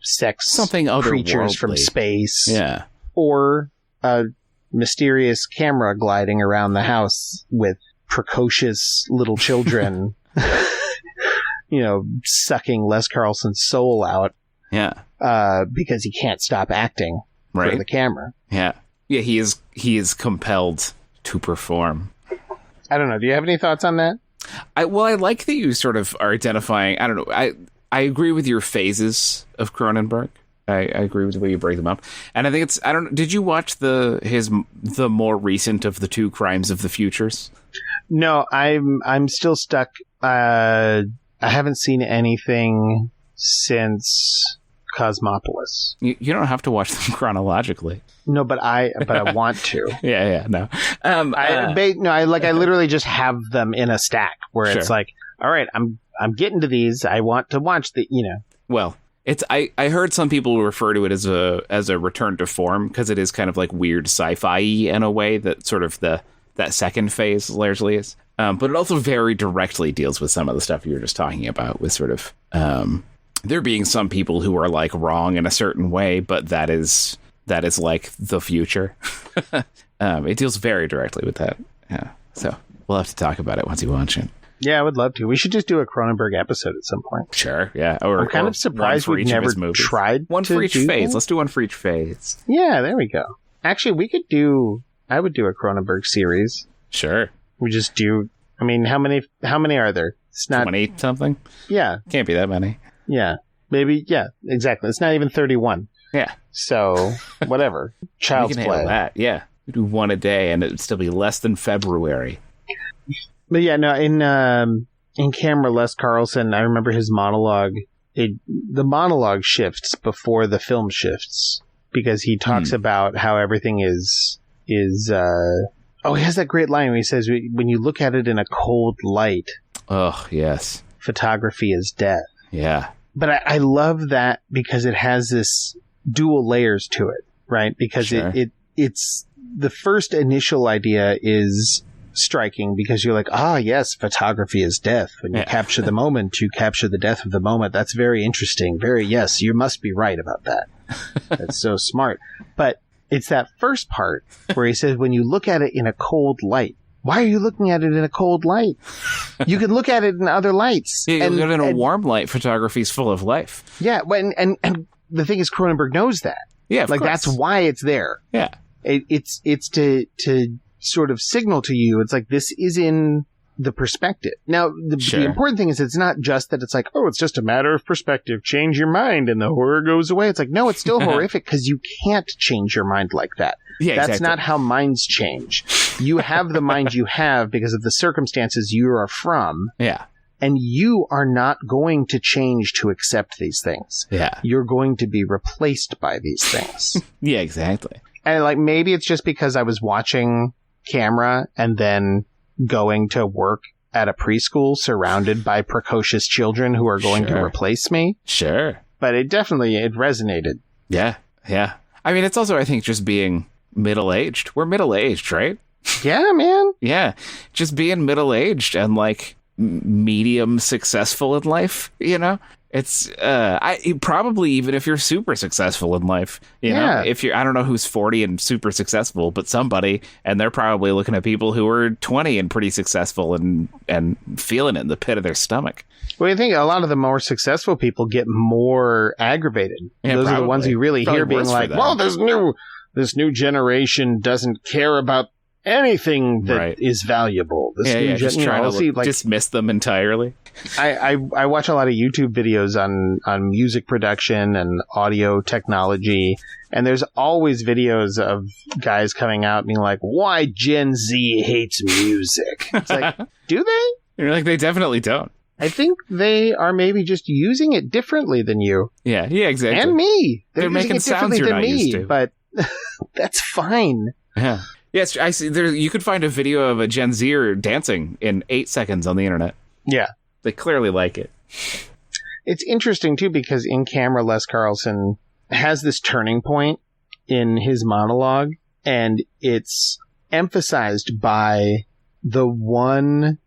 sex Something creatures otherworldly. from space. Yeah. Or a mysterious camera gliding around the house with precocious little children, sucking Les Carlson's soul out Yeah. because he can't stop acting for Right. the camera. Yeah. Yeah, he is compelled to perform. I don't know. Do you have any thoughts on that? I like that you sort of are identifying. I don't know. I agree with your phases of Cronenberg. I agree with the way you break them up, and I think it's. I don't. Did you watch the more recent of the two Crimes of the Futures? No, I'm still stuck. I haven't seen anything since Cosmopolis. You don't have to watch them chronologically. No, but I want to. Yeah. No. I literally just have them in a stack where Sure. it's like, all right, I'm getting to these. I want to watch Well, it's I heard some people refer to it as a return to form because it is kind of like weird sci-fi in a way that sort of that second phase largely is. But it also very directly deals with some of the stuff you were just talking about with sort of there being some people who are like wrong in a certain way, but that is like the future. It deals very directly with that. Yeah. So we'll have to talk about it once you watch it. Yeah, I would love to. We should just do a Cronenberg episode at some point. Sure. Yeah. I'm kind of surprised we've never tried one to for each do phase. that. Let's do one for each phase. Yeah, there we go. Actually, I would do a Cronenberg series. Sure. We just do. I mean, how many are there? It's not 20 something. Yeah. Can't be that many. Yeah. Maybe. Yeah. Exactly. It's not even 31. Yeah. So whatever. Child's We can handle play. that. Yeah. We do one a day, and it'd still be less than February. But yeah, no. In camera, Les Carlson. I remember his monologue. The monologue shifts before the film shifts because he talks about how everything is. He has that great line where he says, "When you look at it in a cold light, Oh, yes. photography is death." Yeah. But I love that because it has this dual layers to it, right? Because Sure. it's the first initial idea is striking because you're like, yes, photography is death. When you capture the moment, you capture the death of the moment. That's very interesting. Yes, you must be right about that. That's so smart. But it's that first part where he says, when you look at it in a cold light, why are you looking at it in a cold light? You could look at it in other lights. Yeah, you look at it in a warm light, photography's full of life. Yeah, and the thing is, Cronenberg knows that. Yeah, of course. That's why it's there. Yeah. It's to sort of signal to you. It's like this is in the perspective. Now, the important thing is it's not just that it's like, it's just a matter of perspective. Change your mind and the horror goes away. It's like, no, it's still horrific because you can't change your mind like that. Yeah, That's exactly. not how minds change. You have the mind you have because of the circumstances you are from. Yeah. And you are not going to change to accept these things. Yeah. You're going to be replaced by these things. Yeah, exactly. And maybe it's just because I was watching camera and then going to work at a preschool surrounded by precocious children who are going to replace me. Sure. But it resonated. Yeah. Yeah. I mean, it's also, I think, just being middle-aged. We're middle-aged, right? Yeah, man. Yeah. Just being middle-aged and medium successful in life, It's probably even if you're super successful in life, know, if you're, I don't know who's 40 and super successful, but somebody, and they're probably looking at people who are 20 and pretty successful and feeling it in the pit of their stomach. Well, I think a lot of the more successful people get more aggravated. Yeah, Those are the ones you really hear being like, well, this new generation doesn't care about anything that is valuable. Just trying to dismiss them entirely. I watch a lot of YouTube videos on music production and audio technology, and there's always videos of guys coming out being like, why Gen Z hates music. It's like, do they? You're like, they definitely don't. I think they are maybe just using it differently than you. Yeah, exactly. And me. They're making sounds you're not used to. But that's fine. Yeah. Yes, I see. You could find a video of a Gen Zer dancing in 8 seconds on the internet. Yeah. They clearly like it. It's interesting, too, because in camera, Les Carlson has this turning point in his monologue, and it's emphasized by the one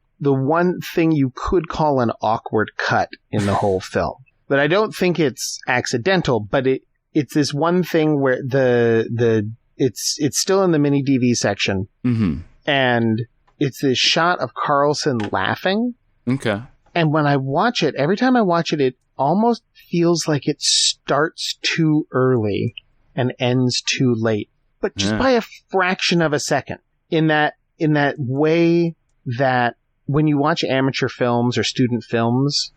thing you could call an awkward cut in the whole film. But I don't think it's accidental, but it's this one thing where it's still in the mini DV section, and it's this shot of Carlson laughing. Okay. And when I watch it, every time I watch it, it almost feels like it starts too early and ends too late, but just by a fraction of a second. In that way that when you watch amateur films or student films,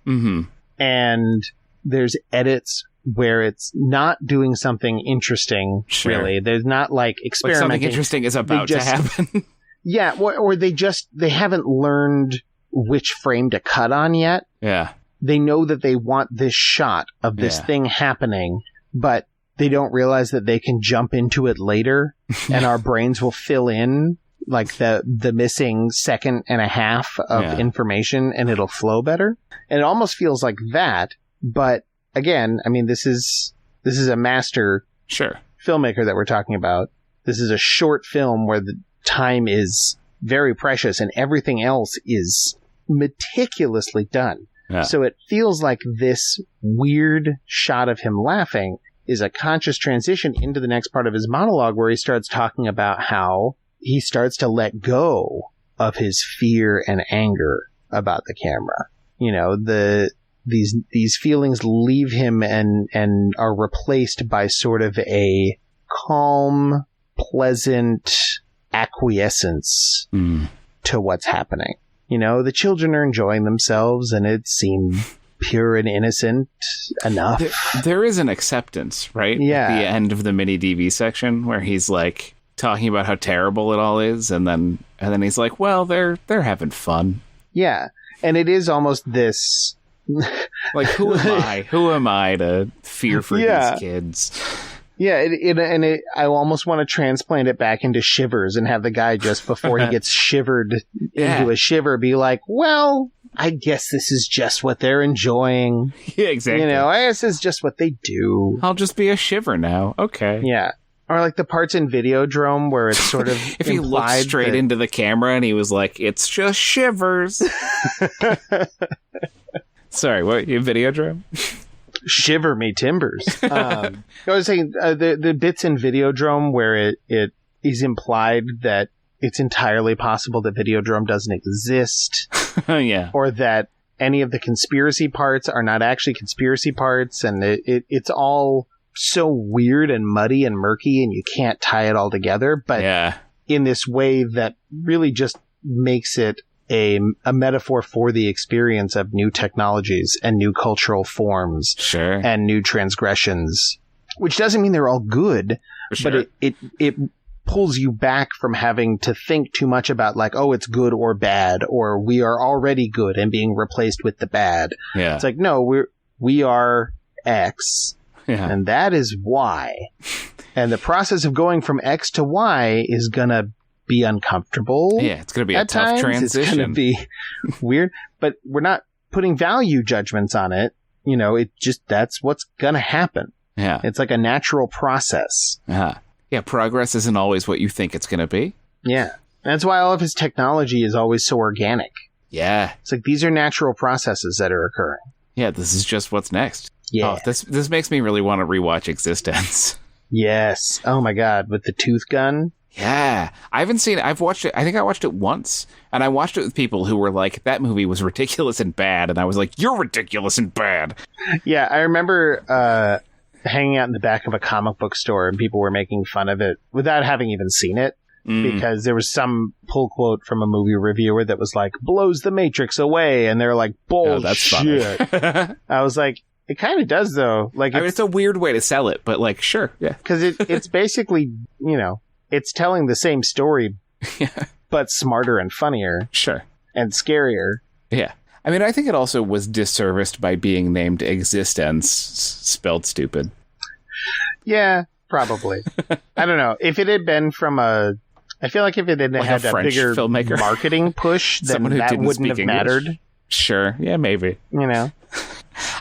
and there's edits where it's not doing something interesting, really. There's not like experimenting. Like something interesting is about to happen. Yeah, or they haven't learned which frame to cut on yet. Yeah. They know that they want this shot of this thing happening, but they don't realize that they can jump into it later, and our brains will fill in like the missing second and a half of information, and it'll flow better. And it almost feels like that, but again, I mean, this is a master filmmaker that we're talking about. This is a short film where the time is very precious and everything else is meticulously done. Yeah. So it feels like this weird shot of him laughing is a conscious transition into the next part of his monologue, where he starts talking about how he starts to let go of his fear and anger about the camera. You know, these feelings leave him and are replaced by sort of a calm, pleasant acquiescence to what's happening. You know, the children are enjoying themselves, and it seemed pure and innocent enough. There is an acceptance, right? Yeah. At the end of the mini DV section, where he's like talking about how terrible it all is, and then he's like, well, they're having fun. Yeah. And it is almost this like, who am I? Who am I to fear for these kids? Yeah, I almost want to transplant it back into Shivers and have the guy, just before he gets shivered into a shiver, be like, well, I guess this is just what they're enjoying. Yeah, exactly. You know, I guess it's just what they do. I'll just be a shiver now. Okay. Yeah. Or like the parts in Videodrome where it's sort of if he looked straight into the camera and he was like, it's just Shivers. Sorry, what? You Videodrome? Shiver me timbers. I was saying the bits in Videodrome where it is implied that it's entirely possible that Videodrome doesn't exist. Yeah. Or that any of the conspiracy parts are not actually conspiracy parts, and it's all so weird and muddy and murky, and you can't tie it all together. But in this way that really just makes it a metaphor for the experience of new technologies and new cultural forms and new transgressions, which doesn't mean they're all good, but it pulls you back from having to think too much about like, oh, it's good or bad, or we are already good and being replaced with the bad. Yeah. It's like, no, we are X, and that is Y. And the process of going from X to Y is gonna be uncomfortable. Yeah, it's going to be a tough transition. It's going to be weird, but we're not putting value judgments on it. You know, that's what's going to happen. Yeah. It's like a natural process. Yeah, progress isn't always what you think it's going to be. Yeah. That's why all of his technology is always so organic. Yeah. It's like these are natural processes that are occurring. Yeah, this is just what's next. Yeah. Oh, this makes me really want to rewatch Existence. Yes. Oh my God, with the tooth gun. Yeah, I haven't seen it. I've watched it. I think I watched it once, and I watched it with people who were like, that movie was ridiculous and bad. And I was like, you're ridiculous and bad. Yeah, I remember hanging out in the back of a comic book store, and people were making fun of it without having even seen it, because there was some pull quote from a movie reviewer that was like, blows the Matrix away. And they're like, bullshit. Oh, that's funny. I was like, it kind of does, though. Like, I mean, it's a weird way to sell it, but like, sure. Yeah. Because it's basically, you know, it's telling the same story, but smarter and funnier. Sure. And scarier. Yeah. I mean, I think it also was disserviced by being named Existence, spelled stupid. Yeah, probably. I don't know. If it had been from I feel like if it had had a bigger filmmaker marketing push, then that wouldn't have mattered. Sure. Yeah, maybe. You know?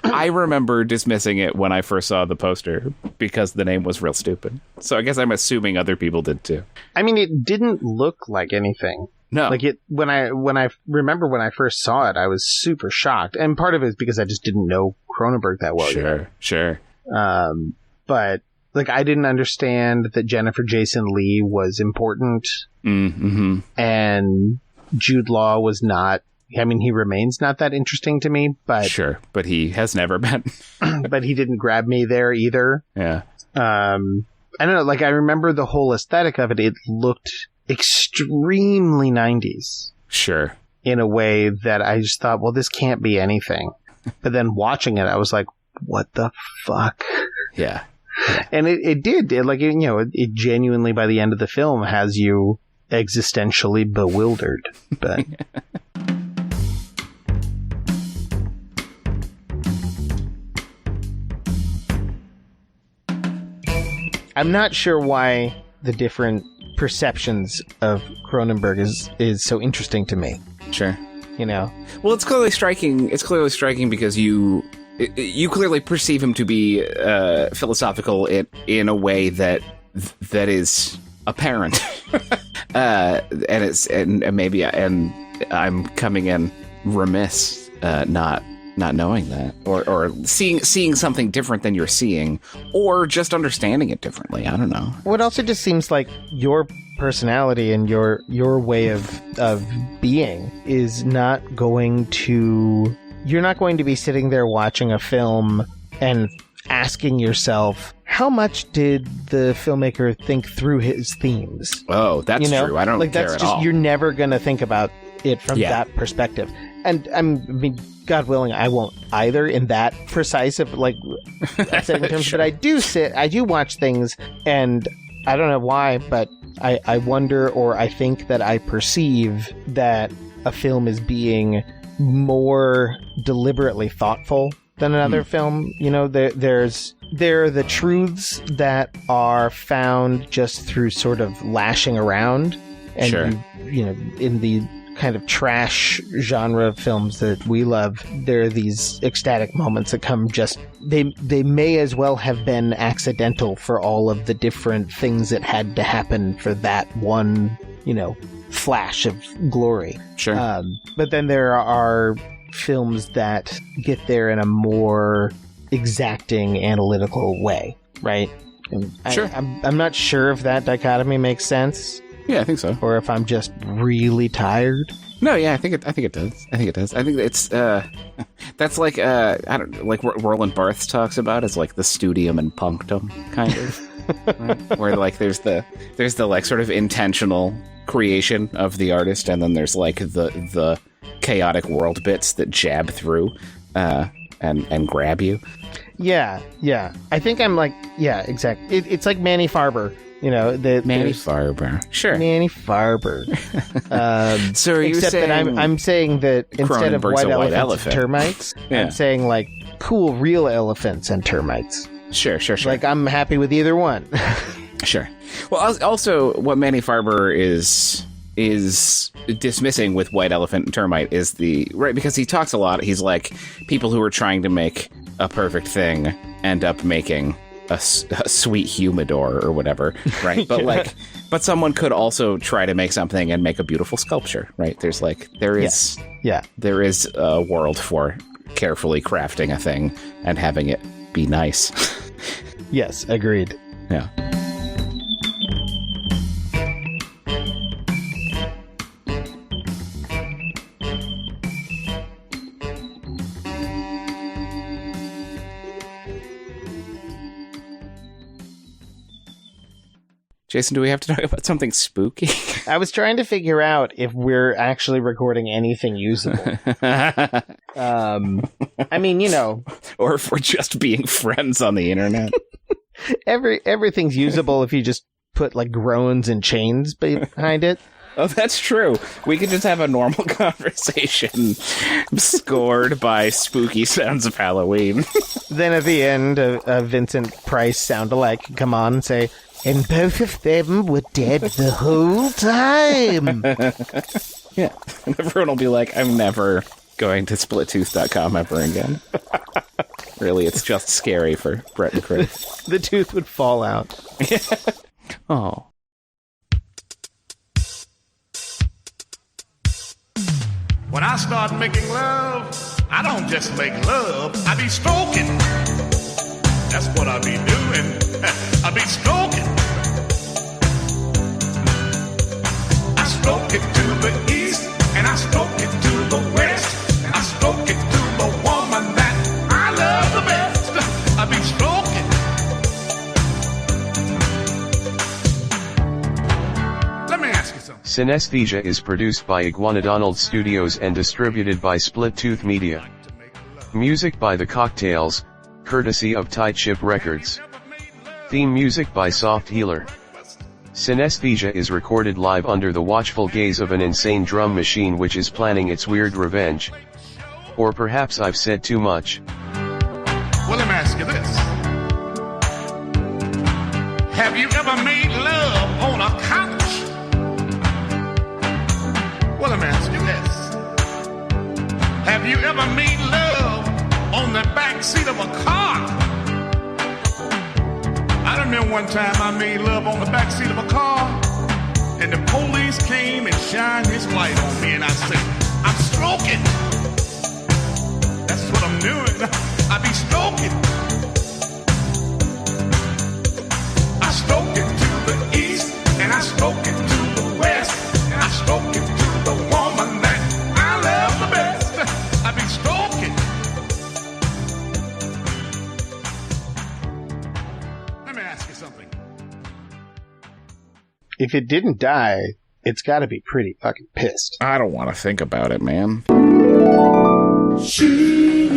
I remember dismissing it when I first saw the poster because the name was real stupid. So I guess I'm assuming other people did too. I mean, it didn't look like anything. No. Like when I remember when I first saw it, I was super shocked. And part of it is because I just didn't know Cronenberg that well yet. Sure. But like, I didn't understand that Jennifer Jason Leigh was important. Mm-hmm. And Jude Law was not, I mean, he remains not that interesting to me, but sure, but he has never been. but he didn't grab me there either. Yeah. I don't know, like, I remember the whole aesthetic of it. It looked extremely 90s. Sure. In a way that I just thought, well, this can't be anything. But then watching it, I was like, what the fuck? Yeah. And it did. It genuinely, by the end of the film, has you existentially bewildered. But I'm not sure why the different perceptions of Cronenberg is so interesting to me. Sure. You know? Well, it's clearly striking. It's clearly striking because you clearly perceive him to be philosophical in a way that is apparent. and maybe I'm coming in remiss not knowing that, or seeing something different than you're seeing, or just understanding it differently. I don't know. What also just seems like your personality and your way of being is not going to. You're not going to be sitting there watching a film and asking yourself, how much did the filmmaker think through his themes? Oh, that's true. I don't care at all. You're never going to think about it from that perspective. And I mean, God willing, I won't either in that precise of setting terms. Sure. But I do watch things, and I don't know why, but I wonder, or I think that I perceive that a film is being more deliberately thoughtful than another film. You know, there are the truths that are found just through sort of lashing around, and sure. you know, in the kind of trash genre of films that we love, there are these ecstatic moments that come just they may as well have been accidental for all of the different things that had to happen for that one, you know, flash of glory. Sure. But then there are films that get there in a more exacting analytical way, right? And sure. I'm not sure if that dichotomy makes sense. Yeah, I think so. Or if I'm just really tired. No, yeah, I think it does. I think it's that's like like what Roland Barthes talks about is like the studium and punctum kind of, right? Where like there's the like sort of intentional creation of the artist, and then there's like the chaotic world bits that jab through and grab you. Yeah. I think I'm like, yeah, exactly. It's like Manny Farber. You know, Manny Farber. Sure. Manny Farber. So are you except saying that I'm saying that instead of Cronenberg's white a elephants and termites, Yeah. I'm saying like cool real elephants and termites. Sure. Like I'm happy with either one. Sure. Well, also what Manny Farber is dismissing with White Elephant and Termite is because he talks a lot. He's like, people who are trying to make a perfect thing end up making a sweet humidor or whatever, right? But Yeah. but someone could also try to make something and make a beautiful sculpture, right? There is a world for carefully crafting a thing and having it be nice. Yes, agreed. Yeah. Jason, do we have to talk about something spooky? I was trying to figure out if we're actually recording anything usable. I mean, you know, or if we're just being friends on the internet. everything's usable if you just put like groans and chains behind it. Oh, that's true. We could just have a normal conversation scored by spooky sounds of Halloween. Then at the end, a Vincent Price sound-alike can come on and say, and both of them were dead the whole time. Yeah. And everyone will be like, I'm never going to splittooth.com ever again. Really, it's just scary for Brett and Chris. The tooth would fall out. Oh. When I start making love, I don't just make love, I be stroking. That's what I be doing. I be stroking. I stroke it to the east, and I stroke it to the west. I stroke it to the woman that I love the best. I be stroking. Let me ask you something. Cinesthesia is produced by Iguanodonald Studios and distributed by Split Tooth Media. Music by The Cocktails, courtesy of Tight Ship Records. Theme music by Soft Healer. Cinesthesia is recorded live under the watchful gaze of an insane drum machine which is planning its weird revenge. Or perhaps I've said too much. Well, let me ask you this. Have you ever made love on a couch? Well, let me ask you this. Have you ever made love on the back seat of a car? I remember one time I made love on the back seat of a car, and the police came and shined his light on me, and I said, I'm stroking. That's what I'm doing. I be stroking. I stroke it to the east, and I stroke it to the west, and I stroke it to the woman that I love the best. I be stroking. Let me ask you something. If it didn't die, it's got to be pretty fucking pissed. I don't want to think about it, man. Cinesthesia.